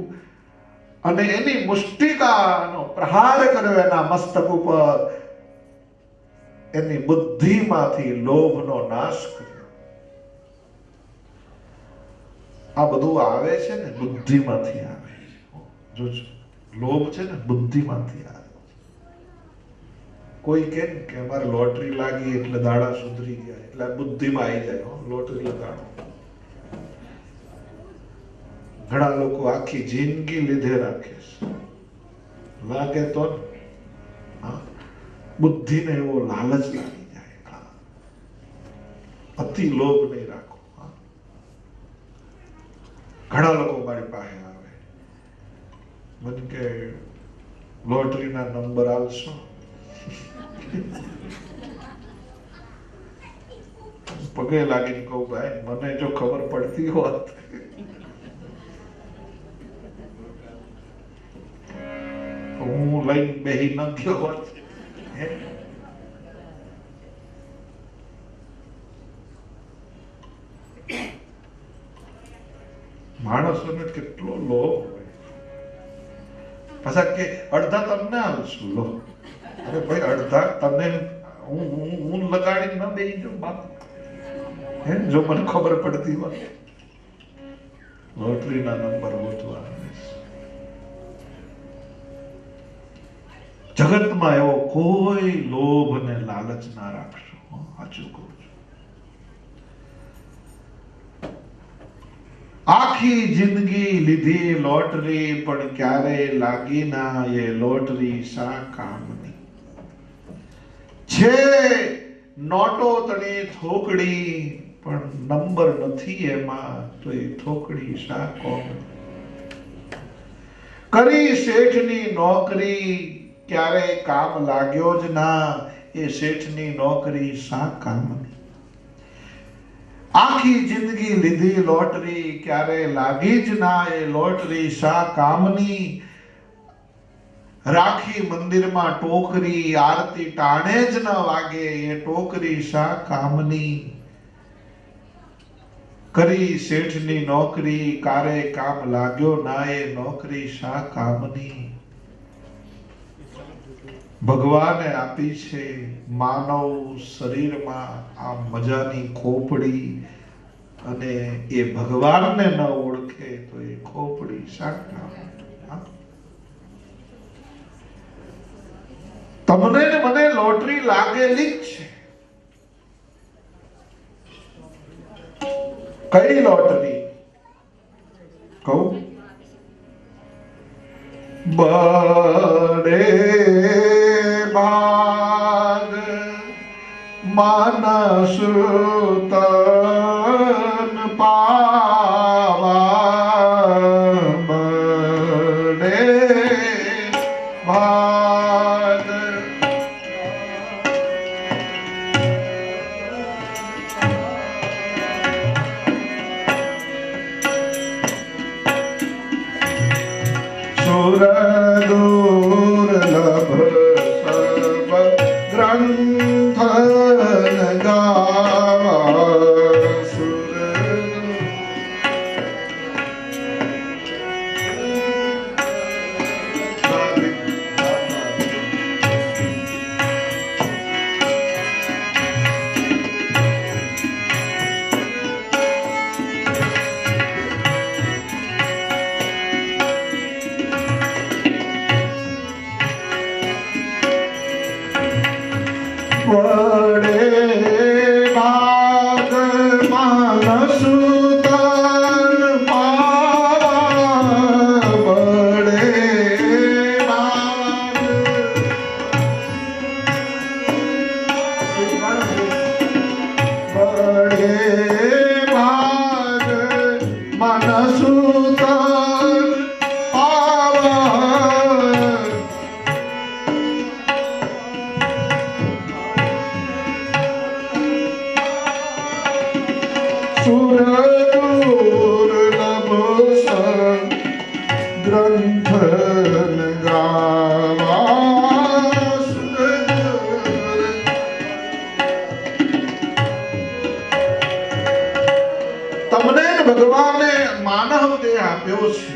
અને એની મુષ્ટિકાનો પ્રહાર કર્યો એના મસ્તક ઉપર. એની બુદ્ધિમાંથી લોભનો નાશ કર્યો. આ બધું આવે છે ને બુદ્ધિમાંથી આવે છે. જોજો, લોભ છે ને બુદ્ધિમાંથી આવે. કોઈ કે અમારે લોટરી લાગી એટલે દાડા સુધરી ગયા, એટલે બુદ્ધિમાં આવી જાય. લોટરી લગાડો. ઘણા લોકો આખી જિંદગી લીધે રાખે છે, લાગે તો બુદ્ધિને એવો લાલચ લાગી જાય. અતિ લોભ નહીં રાખો. ઘણા લોકો મારી પાસે આવે, મને કે લોટરીના નંબર આવશો? પગે લાગીને કહું, ભાઈ મને જો ખબર પડતી હોત હું લઈને બેહી ન ગયો હોત. માણસોને કેટલો લોભ હોય. પાછા કે અડધા તમને આવશું લો. અરે ભાઈ, અડધા તને હું લગાડી ન બેસી જાઉં બાપ, હે, જો મને ખબર પડતી હોય લોટરીના નંબર ગોતવા. જગતમાં એવો કોઈ લોભ અને લાલચ ના રાખશો. સાચું કહું છું. આખી જિંદગી લીધી લોટરી પણ ક્યારે લાગી ના એ લોટરી શા કામની. છે નોટો તણી થોકડી પણ નંબર નથી એમાં તો એ થોકડી શા કોમની. કરી શેઠની નોકરી ક્યારે કામ લાગ્યો જ ના એ શેઠની નોકરી શા કામની. આખી જિંદગી લીધી લોટરી ક્યારે લાગી જ ના એ લોટરી શા કામની. રાખી મંદિરમાં ટોકરી આરતી ટાણે જ ન વાગે એ ટોકરી શા કામની. કરી શેઠની નોકરી કારે કામ લાગ્યો ના એ નોકરી શા કામની. ભગવાને આપી છે માનવ શરીરમાં આ મજાની ખોપડી અને એ ભગવાનને ન ઓળખે તો એ ખોપડી શા કામ. તમને ને મને લોટરી લાગેલી જ છે. કઈ લોટરી કહું? બડે ભાગ માનસ તન પાવા. બડે ભાગ સુર દુર્લભ સબ ગ્રંથ ગાવા. સુર બડે ભાગ માનસ તન પાવા. બડે ભાગ બડે ભાગ માનસ તન પાવા. સુર દુર્લભ ગ્રંથ ગાવા. તમને ભગવાને માનવ દેહ આપ્યો છે.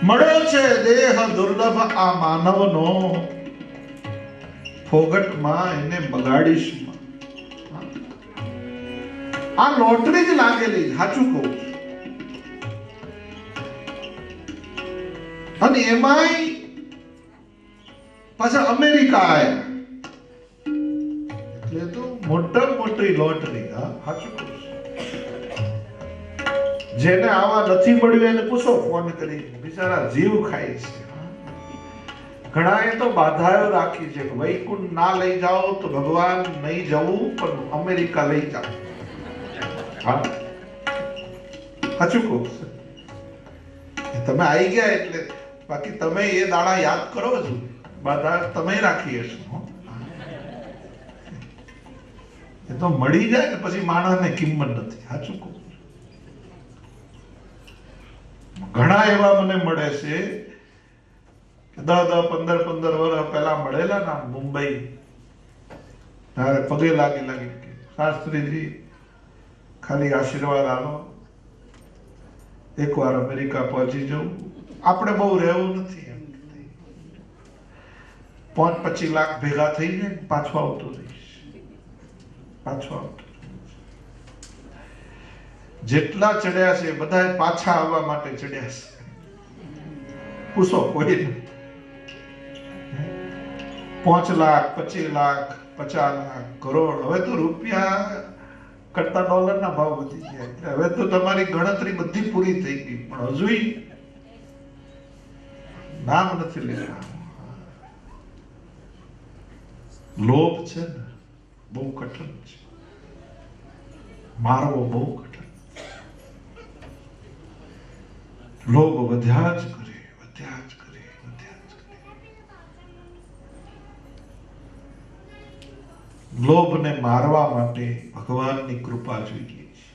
મળ્યો છે દેહ દુર્લભ આ માનવનો. ફોગટમાં એને બગાડીશ. આ લોટરી જ લાગેલી, સાચું કહું છું. અને એમાંય પાછા અમેરિકા આયા એટલે તો મોટા મોટી લોટરી. સાચું કહું છું. જેને આવા નથી મળ્યું એને પૂછો ફોન કરી, બિચારા જીવ ખાય છે. ઘણાએ તો બાધાઓ રાખી છે કે વૈકુંઠ ના લઈ જાઓ તો ભગવાન નહીં જવું પણ અમેરિકા લઈ જાઓ. સાચું કહું છું. તમે આવી ગયા એટલે બાકી તમે એ દાડા યાદ કરો છો. બાધા તમે રાખી હશો. એ તો મળી જાય ને પછી માણસને કિંમત નથી. સાચું કહું. ઘણા એવા મને મળે છે 10-15 વર્ષ પહેલા મળેલા ના મુંબઈ. ત્યારે પગે લાગી કે શાસ્ત્રીજી ખાલી આશીર્વાદ આલો, એકવાર અમેરિકા પહોંચી જવું, આપણે બહુ રહેવું નથી. 25 લાખ ભેગા થઈ જાય ને પાછો આવતો રહીશ, પાછો આવતો. જેટલા ચડ્યા છે બધા પાછા આવવા માટે ચડ્યા છે. પૂછો કોઈ 5 લાખ, 25 લાખ, 50 લાખ, કરોડ. હવે તો રૂપિયા કરતા ડોલરના ભાવ વધી ગયા, એટલે હવે તો તમારી ગણતરી બધી પૂરી થઈ ગઈ, પણ હજુ નામ નથી લેતા. લોભ છે ને બહુ કઠણ છે, મારવો બહુ કઠણ. લોભ વધ્યા જ કરે, વધ્યા જ કરે, વધ્યા જ કરે. લોભને મારવા માટે ભગવાનની કૃપા જોઈએ છે.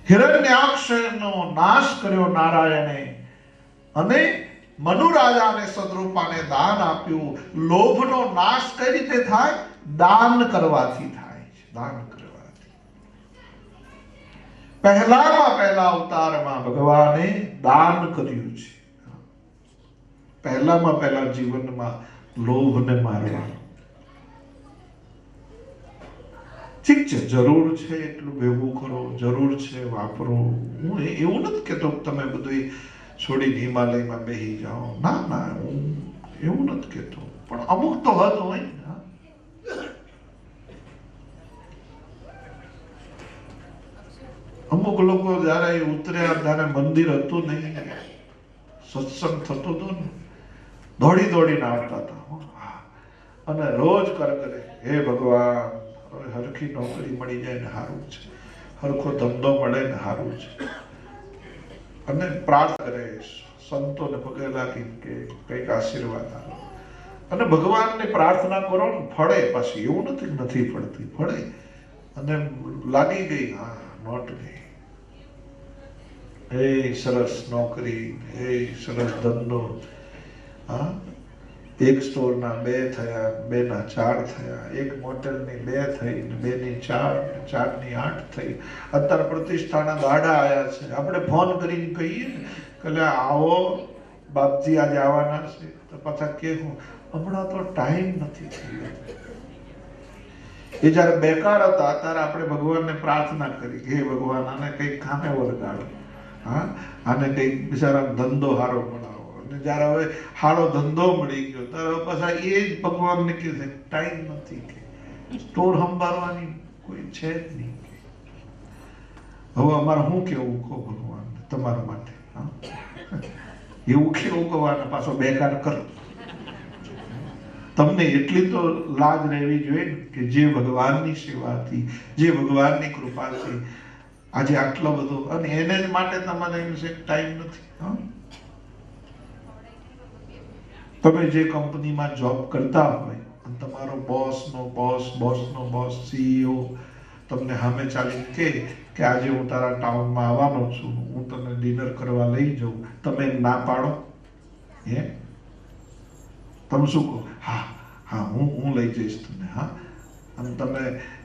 હિરણ્યાક્ષનો નાશ કર્યો નારાયણે અને મનુરાજાને સદરૂપાને દાન આપ્યું. લોભનો નાશ કઈ રીતે થાય? દાન કરવાથી થાય છે, દાન કરવાથી. પહેલા અવતારમાં ભગવાને દાન કર્યું છે. પહેલા જીવનમાં લોભને મારવા. ઠીક છે, જરૂર છે એટલું ભેગું કરો, જરૂર છે વાપરો. હું એવું નથી કેતો તમે બધું છોડીને હિમાલયમાં બેસી જાઓ, ના ના, હું એવું નથી કેતો, પણ અમુક તો હદ હોય ને. અમુક લોકો જયારે ઉતર્યા ત્યારે મંદિર હતું નહીં, સત્સંગ થતો હતો ને, દોડીને આવતા હતા અને રોજ કરે, હે ભગવાન હરખી નોકરી મળી જાય ને સારું છે, હરખો ધંધો મળે ને સારું છે, અને પ્રાર્થના કરે, સંતોને પગે લાગી કે કઈક આશીર્વાદ આપો. અને ભગવાનને પ્રાર્થના કરો ને ફળે, પાછી એવું નથી ફળતી, ફળે. અને લાગી ગઈ, હા નોટ ગઈ, હે સરસ નોકરી, હે સરસ ધંધો. હા, એક સ્ટોરના 2 થયા, 2 ના 4 થયા, એક મોટેલની 2 થઈ, 2 ની 4, 4 ની 8 થઈ. અત્યારે પ્રતિષ્ઠાના ગાડા આયા છે. આપણે ફોન કરીને કહીએ ને કે આવો બાપજી આજે આવવાના છે, તો પાછા કે હમણાં તો ટાઈમ નથી થયો. એ જયારે બેકાર હતા ત્યારે આપણે ભગવાનને પ્રાર્થના કરી, હે ભગવાન આને કઈક કામે વળગાડો, હા, આને કઈક બિચારા ધંધો હારો બનાવો. અને જયારે હવે હારો ધંધો મળી ગયો ત્યારે પાછા એ જ ભગવાનને કહે છે ટાઈમ નથી, કે સ્ટોર સંભાળવાની કોઈ છે જ નહીં. હવે અમારે શું કેવું કહો ભગવાન તમારા માટે? એવું કેવું કહેવાના પાછો બેકાર કરો. તમને એટલી તો લાજ રહેવી જોઈએ કે જે ભગવાનની સેવાથી, જે ભગવાનની કૃપાથી આજે આટલો બધો, અને એને જ માટે તમને એમ છે ટાઈમ નથી. તમે જે કંપનીમાં જોબ કરતા હોય અને તમારો બોસનો બોસ CEO તમને સામે ચાલીને કે આજે હું તારા ટાઉનમાં આવવાનો છું, હું તને ડિનર કરવા લઈ જાઉં, તમે ના પાડો? હે, તમે શું કહો? હા હું લઈ જઈશ તને. હા, અને તમે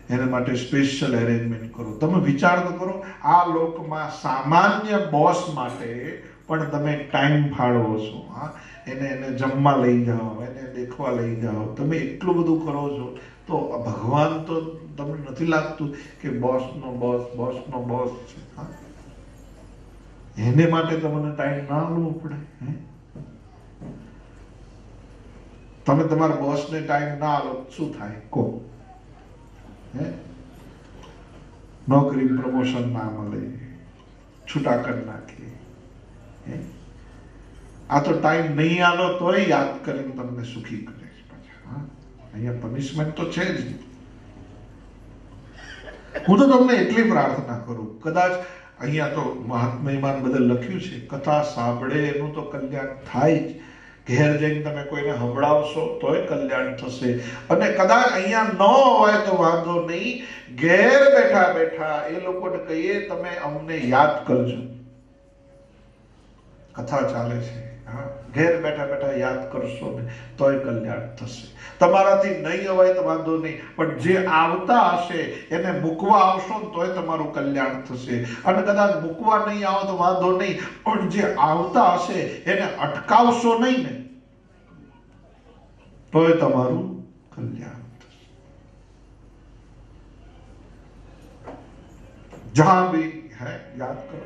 એને માટે સ્પેશિયલ એરેન્જમેન્ટ કરો. તમે વિચાર તો કરો, આ લોકમાં સામાન્ય બોસ માટે પણ તમે ટાઈમ ફાળવો છો. હા, એને જમવા લઈ જાઓ, એને દેખવા લઈ જાઓ, તમે એટલું બધું કરો છો. તો ભગવાન તો તમને નથી લાગતું કે બોસનો બોસ છે? હા, એને માટે તમને ટાઈમ ના આપવો પડે? તમે તમારા બોસને ટાઈમ ના આપો શું થાય કહો? નોકરી પ્રમોશન ના મળે, છૂટા કરી નાખીએ. આ તો ટાઈમ નહીં આલો તોય યાદ કરીને તમને સુખી કરે છે પાછા. અહીંયા પનિશમેન્ટ તો છે જ. હું તો તમને એટલી પ્રાર્થના કરું, કદાચ અહીંયા તો મહાત્મામાં બધે લખ્યું છે, કથા સાંભળે એનું તો કલ્યાણ થાય જ. ઘેર જઈને તમે કોઈને સંભળાવશો તોય કલ્યાણ થશે. અને કદાચ અહીંયા ન હોય તો વાંધો નહીં, ઘેર બેઠા એ લોકોને કહીએ તમે અમને યાદ કરજો. કથા ચાલે છે, હા, ઘેર બેઠા યાદ કરશો ને તોય કલ્યાણ થશે. તમારાથી નહીં હોય તો વાંધો નહીં, પણ જે આવતા હશે એને મૂકવા આવશો ને તોય તમારું કલ્યાણ થશે. અને કદાચ મૂકવા નહીં આવો તો વાંધો નહીં, પણ જે આવતા હશે એને અટકાવશો નહીં ને તોય તમારું કલ્યાણ થશે. જહાં ભી હૈ યાદ કરો.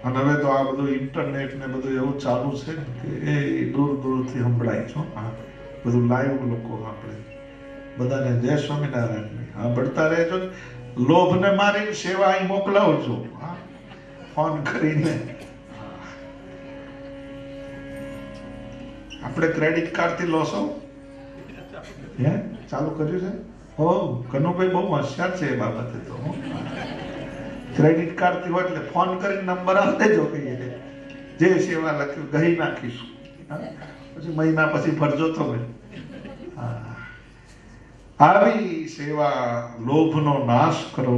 અને હવે તો આ બધું ઇન્ટરનેટ ને બધું એવું ચાલુ છે ને કે એ દૂર દૂરથી સંભળાય છે. આ બધું લાઈવ લોકો આપણે બધાને જય સ્વામિનારાયણ સાંભળતા રહેજો. લોભને મારી સેવા અહીં મોકલાવજો, ફોન કરીને. આપણે ક્રેડિટ કાર્ડ થી લોસો હે ચાલુ કર્યું છે. હો કનુભાઈ બહુ હોશિયાર છે એ બાબતે. તો ક્રેડિટ કાર્ડ થી હોય એટલે ફોન કરીને નંબર આપી દેજો, કહીએ જે સેવા લખ્યું ગઈ નાખીશું, પછી મહિના પછી ભરજો તમે. આવી સેવા, લોભનો નાશ કરો,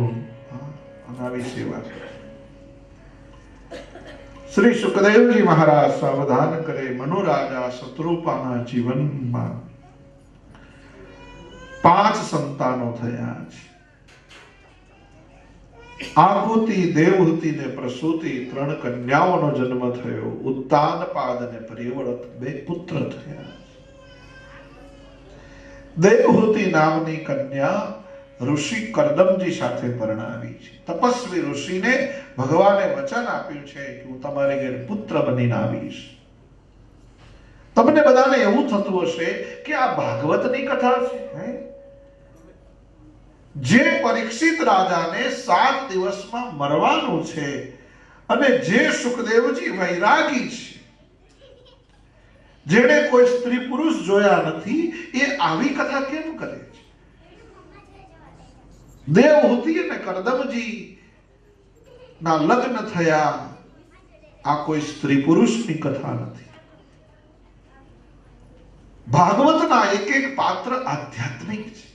આવી સેવા. શ્રી સુખદેવજી મહારાજ સાવધાન કરે. મનુરાજા શત્રુપાના જીવનમાં 5 સંતાનો થયા છે. આહુતિ, દેવહૂતિ ને પ્રસૂતિ 3 કન્યાઓનો જન્મ થયો. ઉત્તાનપાદ અને પરિવર્ત 2 પુત્ર થયા. દેવહૂતિ નામની કન્યા ઋષિ કરદમજી સાથે પરણાવી છે. તપસ્વી ઋષિને ભગવાને વચન આપ્યું છે કે હું તમારે ઘેર પુત્ર બનીને આવીશ. તમને બધાને એવું થતું હશે કે આ ભાગવતની કથા છે. જે પરીક્ષિત રાજાને 7 દિવસમાં મરવાનું છે અને જે સુખદેવજી વૈરાગી છે, જેણે કોઈ સ્ત્રી પુરુષ જોયા નથી, એ આવી કથા કેમ કરે છે? દેવહૂતિ અને કરદમજી ના લગ્ન થયા. આ કોઈ સ્ત્રી પુરુષની કથા નથી. ભાગવતના એક એક પાત્ર આધ્યાત્મિક છે.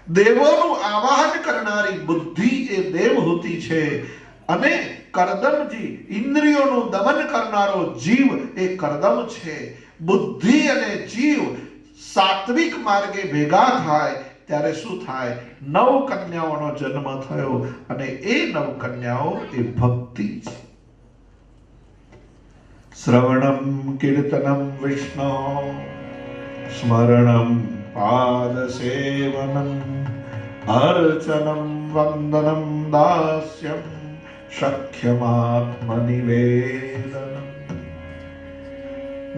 દેવોનું આવાહન કરનારી બુદ્ધિ એ દેવહૂતિ છે અને કરદમજી ઇન્દ્રિયોનું દમન કરનારો જીવ એ કરદમ છે. બુદ્ધિ અને જીવ સાત્વિક માર્ગે ભેગા થાય ત્યારે શું થાય? 9 કન્યાઓનો જન્મ થયો અને એ 9 કન્યાઓ એ ભક્તિ છે. શ્રવણમ કીર્તનમ વિષ્ણુ સ્મરણમ પાદ સેવનમ અર્ચનમ વંદનમ દાસ્યમ શક્યમાત્મનિવેદનમ.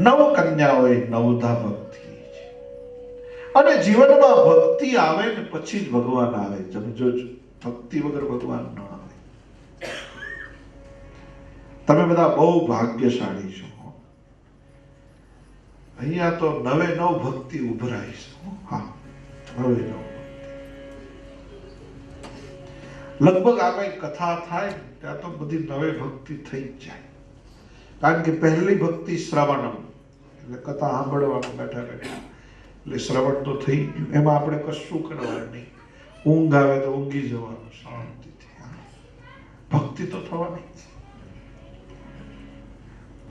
9 કન્યાઓ એ 9ધા ભક્તિ છે. અને જીવનમાં ભક્તિ આવે ને પછી જ ભગવાન આવે. તમે જોજો, ભક્તિ વગર ભગવાન ન આવે. તમે બધા બહુ ભાગ્યશાળી છો. અહીંયા તો 9 ભક્તિ ઉભરાય છે. હા, 9 લગભગ આ કઈ કથા થાય ત્યાં તો બધી 9 ભક્તિ થઈ જ જાય. કારણ કે પહેલી ભક્તિ શ્રવણમ, એટલે કથા સાંભળવાનું બેઠા બેઠા, એટલે શ્રવણ તો થઈ ગયું. એમાં આપણે કશું કરવાનું નહીં. ઊંઘ આવે તો ઊંઘી જવાનું શાંતિથી. ભક્તિ તો થવાની જ.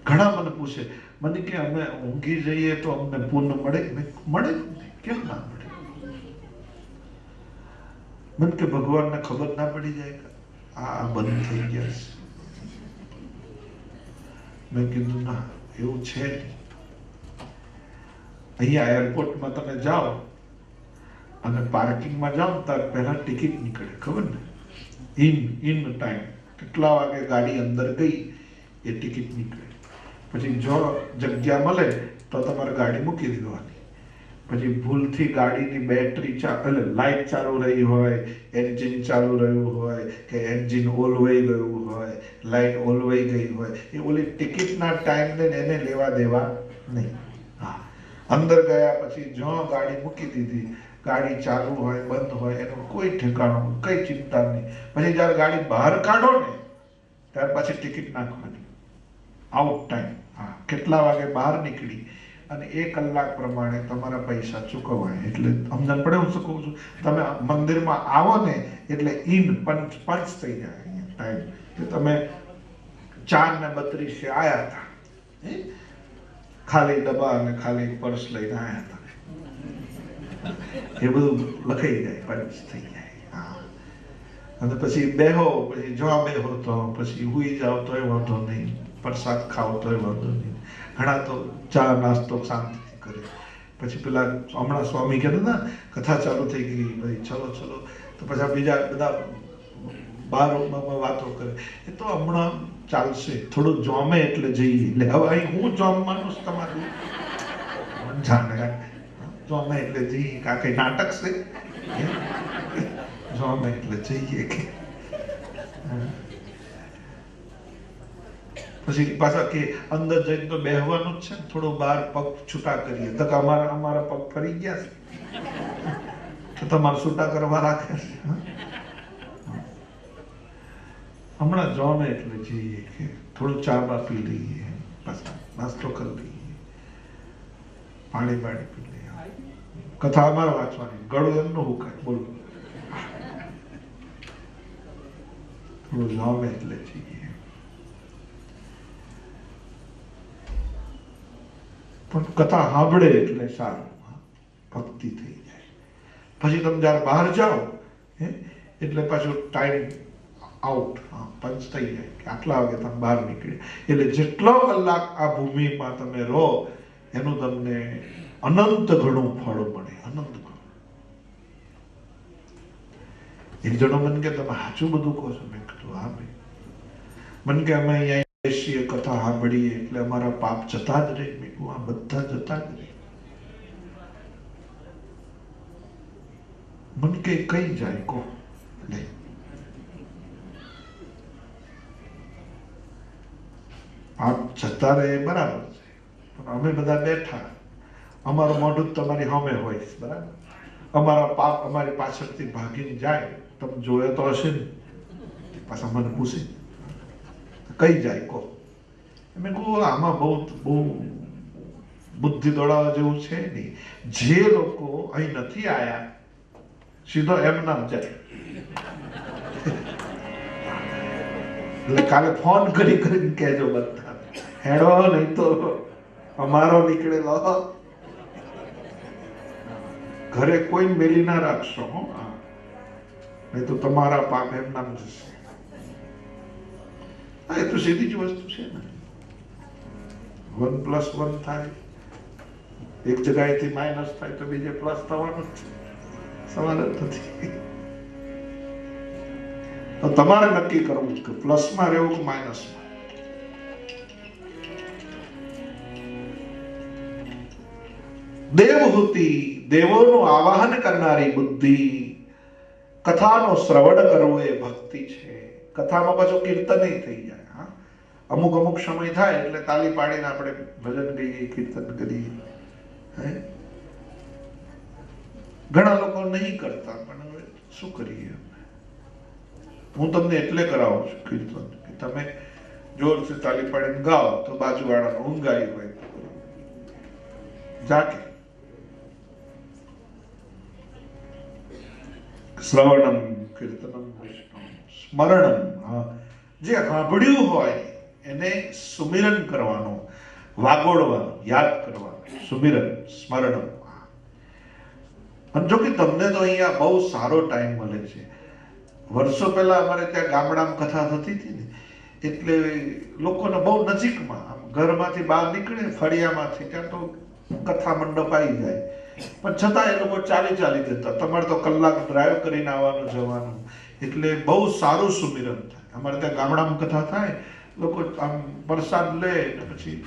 ઘણા મને પૂછે, મને કે અમે ઊંઘી જઈએ તો અમને પુણ્ય મળે? મળે કેમ ના મળે? મને કે ભગવાનને ખબર ના પડી જાય કે આ બંધ થઈ ગયા છે? મેં કીધું ના, એવું છે નહીં. અહીંયા એરપોર્ટમાં તમે જાઓ અને પાર્કિંગમાં જાઓ ત્યારે પહેલા ટિકિટ નીકળે, ખબર ને? ઇન ટાઈમ કેટલા વાગે ગાડી અંદર ગઈ એ ટિકિટ નીકળે. પછી જો જગ્યા મળે તો તમારે ગાડી મૂકી દેવાની. પછી ભૂલથી ગાડીની બેટરી એટલે લાઇટ ચાલુ રહી હોય, એન્જિન ચાલુ રહ્યું હોય કે એન્જિન ઓલવાઈ ગયું હોય, લાઇટ ઓલવાઈ ગઈ હોય, એ ઓલી ટિકિટના ટાઈમને એને લેવા દેવા નહીં. હા, અંદર ગયા પછી જો ગાડી મૂકી દીધી, ગાડી ચાલુ હોય બંધ હોય એનું કોઈ ઠેકાણું, કઈ ચિંતા નહીં. પછી જયારે ગાડી બહાર કાઢો ને ત્યાર પછી ટિકિટ નાખવાની, આઉટ ટાઈમ. હા, કેટલા વાગે બહાર નીકળી અને 1 કલાક પ્રમાણે તમારા પૈસા ચૂકવાય. એટલે સમજણ પડે? હું શું કહું છું, તમે મંદિરમાં આવો ને એટલે પંચ થઈ જાય ટાઈમ કે તમે 4:32 આયા હતા, ખાલી ડબ્બા અને ખાલી પર્સ લઈને આયા હતા, એ બધું લખાઈ જાય, પંચ થઈ જાય. હા, અને પછી બેહો, પછી જો બેહો તો પછી હુઈ જાઓ તોય વાંધો નહીં, પ્રસાદ ખાઓ તોય વાંધો નહીં. ઘણા તો ચા નાસ્તો શાંતિથી કરે. પછી પેલા હમણાં સ્વામી કહેતા હતા કથા ચાલુ થઈ ગઈ ભાઈ ચલો ચલો, તો પછી આ બીજા બધા બાર વાતો કરે. એ તો હમણાં ચાલશે, થોડું જોમે એટલે જઈએ. એટલે હવે અહીં હું જોમવાનું છે તમારું જાણે જોમે એટલે જઈએ. કા કઈ નાટક છે? જોમે એટલે જઈએ કે પછી પાછા કે અંદર જઈને તો બેહવાનું જ છે ને, થોડું બહાર પગ છૂટા કરીએ. તો અમારા પગ ફરી ગયા છે તો તમારે છૂટા કરવા રાખે છે. હમણાં જોમે એટલે જઈએ કે થોડું ચા બા પી લઈએ, પાછા નાસ્તો કરી લઈએ, પાણી પી લઈએ. કથા અમારે વાંચવાની, ગળું એમનું હુકાય. બોલો, થોડું જોમે એટલે જઈએ. પણ કથા સાંભળે એટલે સારું, ભક્તિ થઈ જાય. પછી તમે જયારે બહાર જાઓ એટલે પાછું ટાઈમ આઉટ, પંચ થઈ જાય કે આટલા વાગે તમે બહાર નીકળે. એટલે જેટલો કલાક આ ભૂમિમાં તમે રહો એનું તમને અનંત ઘણું ફળ મળે, અનંત ઘણું. એક જણો મને કે તમે સાચું બધું કહો છો? મેં કીધું હા ભાઈ. મને કે અમે અહીંયા બેસીએ કથા સાંભળીએ એટલે અમારા પાપ જતા જ રહે. મેં કહું આ બધા જતા જ રહે. મન કે કઈ જાય કહો? લે પાપ જતા રહે બરાબર છે, પણ અમે બધા બેઠા, અમારું મોઢું તમારી સામે હોય બરાબર. અમારા પાપ અમારી પાછળથી ભાગીને જાય, તમે જોયો તો હશે ને. પાછા મને પૂછે કઈ જાય કહો? મેં કહું આમાં બહુ બુદ્ધિ દોડાવવા જેવું છે નહીં. જે લોકો અહીં નથી આયા સીધો એમ નામ જાય. એટલે કાલે ફોન કરીને કહેજો બધા હેડો, નહીં તો અમારો નીકળેલો. ઘરે કોઈ મેલી ના રાખશો, નહીં તો તમારા પાપ એમ નામ જશે. એ તો સીધી જ વસ્તુ છે ને. 1+1 થાય, એક જગ્યાએથી માઇનસ થાય તો બીજે પ્લસ થવાનું જ છે. સવાલ જ નથી. તો તમારે નક્કી કરવું છે કે પ્લસમાં રહેવું કે માઇનસમાં. દેવહૂતિ, દેવોનું આવાહન કરનારી બુદ્ધિ, કથાનો શ્રવણ કરવો એ ભક્તિ છે. કથામાં પાછું કીર્તન થઈ જાય. અમુક સમય થાય એટલે તાલી પાડીને આપણે ભજન ગઈએ, કીર્તન કરીએ. ઘણા લોકો નહીં કરતા, પણ હવે શું કરીએ? હું તમને એટલે કરાવું છું કીર્તન કે તમે જોરથી તાલી પાડીને ગાઓ તો બાજુવાળાનો ઊંઘ આવી હોય જાગે. શ્રવણમ કીર્તનમ વિષ્ણુ સ્મરણમ, જે સાંભળ્યું હોય એને સુમિરન કરવાનું, વાગોડવાનું, યાદ કરવાનું. સુમિરન, સ્મરણમ. અને જો કે તમને તો અહીંયા બહુ સારો ટાઈમ મળે છે. વર્ષો પહેલા અમારે ત્યાં ગામડામાં કથા થતી હતી ને, એટલે લોકોને બહુ નજીકમાં, ઘરમાંથી બહાર નીકળે ફળિયામાંથી ત્યાં તો કથા મંડપ આવી જાય. પણ છતાં એ લોકો ચાલી જતા. તમારે તો કલાક ડ્રાઈવ કરીને આવવાનું જવાનું, એટલે બહુ સારું સુમિરન થાય. અમારે ત્યાં ગામડામાં કથા થાય, લોકો આમ પ્રસાદ લે ને પછી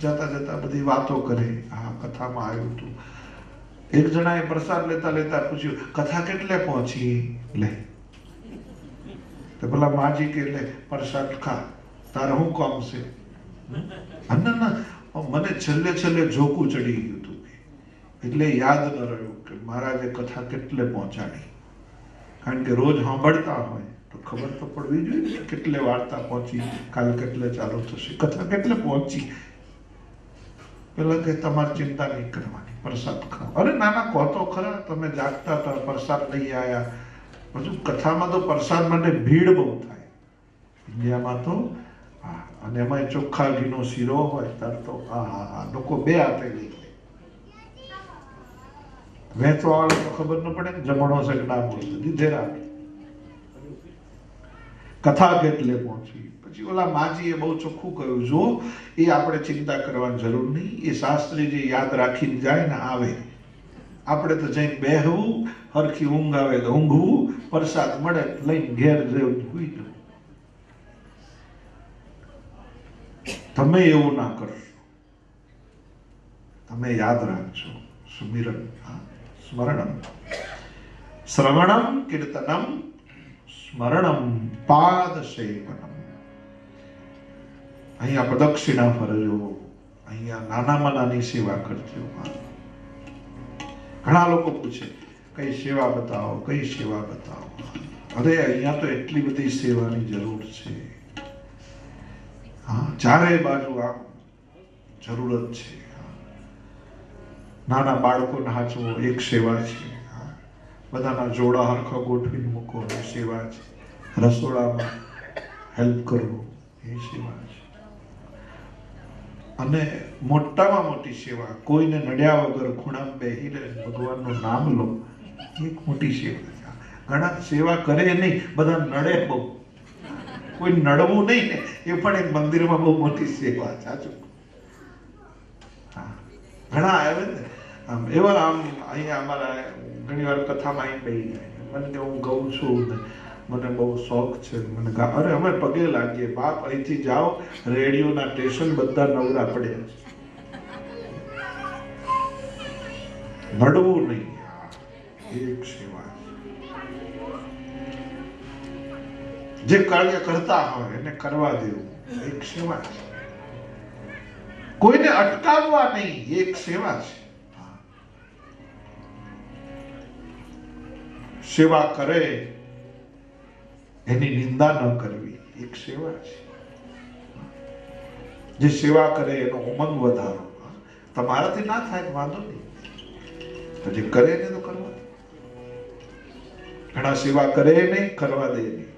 જતા બધી વાતો કરે. આ કથામાં આવ્યું હતું. એક જણાએ પ્રસાદ લેતા પૂછ્યું કથા કેટલે પહોંચી? લે તો પેલા માજી કે લે પ્રસાદ ખા, તારે શું કામ છે? ના મને છેલ્લે ઝોકું ચડી ગયું હતું, એટલે યાદ ન રહ્યું કે મહારાજે કથા કેટલે પહોંચાડી. કારણ કે રોજ સાંભળતા હોય તો ખબર તો પડવી જોઈએ કેટલે વાર્તા પહોંચી, કાલ કેટલે ચાલુ થશે, કથા કેટલે પહોંચી. પેલા કે તમારે ચિંતા નહીં કરવાની, પ્રસાદ ખાઓ. અરે નાના કહો તો ખરા, તમે જાગતા હતા, પ્રસાદ લઈ આવ્યા. પછી કથામાં તો પ્રસાદ માટે ભીડ બહુ થાય ઇન્ડિયામાં તો. અને એમાં ચોખ્ખા ઘીનો શીરો હોય ત્યારે તો લોકો બે હાથે લઈ લે. વેચવા વાળો તો ખબર ન પડે ને જમણો છે કે ડાબો છે, લીધે રાખે. કથા કેટલે પહોંચી, પછી ઓલા માજીએ બહુ ચોખ્ખું કહ્યું, જો એ આપણે ચિંતા કરવાની જરૂર નહીં, એ શાસ્ત્રીજી યાદ રાખીને જાય ને આવે, આપણે તો જઈને બેહવું, હરખી ઊંઘ આવે તો ઊંઘવું, પ્રસાદ મળે લઈને ઘેર જવું સુઈ જવું. તમે એવું ના કરશો, તમે યાદ રાખજો, સુમિરન સ્મરણમ શ્રવણમ કીર્તનમ સ્મરણમ પાદ સેવનમ. અહીંયા પ્રદક્ષિણા ફરજો, અહીંયા નાનામાં નાની સેવા કરજો. ઘણા લોકો પૂછે કઈ સેવા બતાવો, કઈ સેવા બતાવો. અરે અહીંયા તો એટલી બધી સેવાની જરૂર છે. હા, ચારે બાજુ આમ જરૂરત છે. નાના બાળકોને હાચવો એક સેવા છે. બધાના જોડા હરખા ગોઠવીને મૂકો એ સેવા છે. રસોડામાં હેલ્પ કરવું એ સેવા છે. અને મોટામાં મોટી સેવા, કોઈને નડ્યા વગર ખૂણામાં બેહીને ભગવાનનું નામ લો, એક મોટી સેવા છે. ઘણા સેવા કરે નહીં, બધા નડે બહુ. કોઈ નડવું નહીં ને એ પણ એક મંદિરમાં બહુ મોટી સેવા. સાચું? હા, ઘણા આવે ને આમ એવા, આમ અહીંયા અમારા ઘણી વાર કથામાં અહીં બેહી જાય, મને કે હું ગઉં છું ને મને બહુ શોખ છે, મને અરે અમે પગે લાગીએ, બાપ અહીંથી જાઓ, રેડિયોના સ્ટેશન બધા નવરા પડ્યા છે. નડવું નહીં, એક સેવા. જે કાર્ય કરતા હોય એને કરવા દેવું, એક સેવા છે. કોઈને અટકાવવા નહીં, એક સેવા છે. સેવા કરે એની નિંદા ન કરવી, એક સેવા છે. જે સેવા કરે એનો ઉમંગ વધારો. તમારાથી ના થાય વાંધો નહીં, જે કરે એને તો કરવા દે. ઘણા સેવા કરે નહીં, કરવા દે નહીં.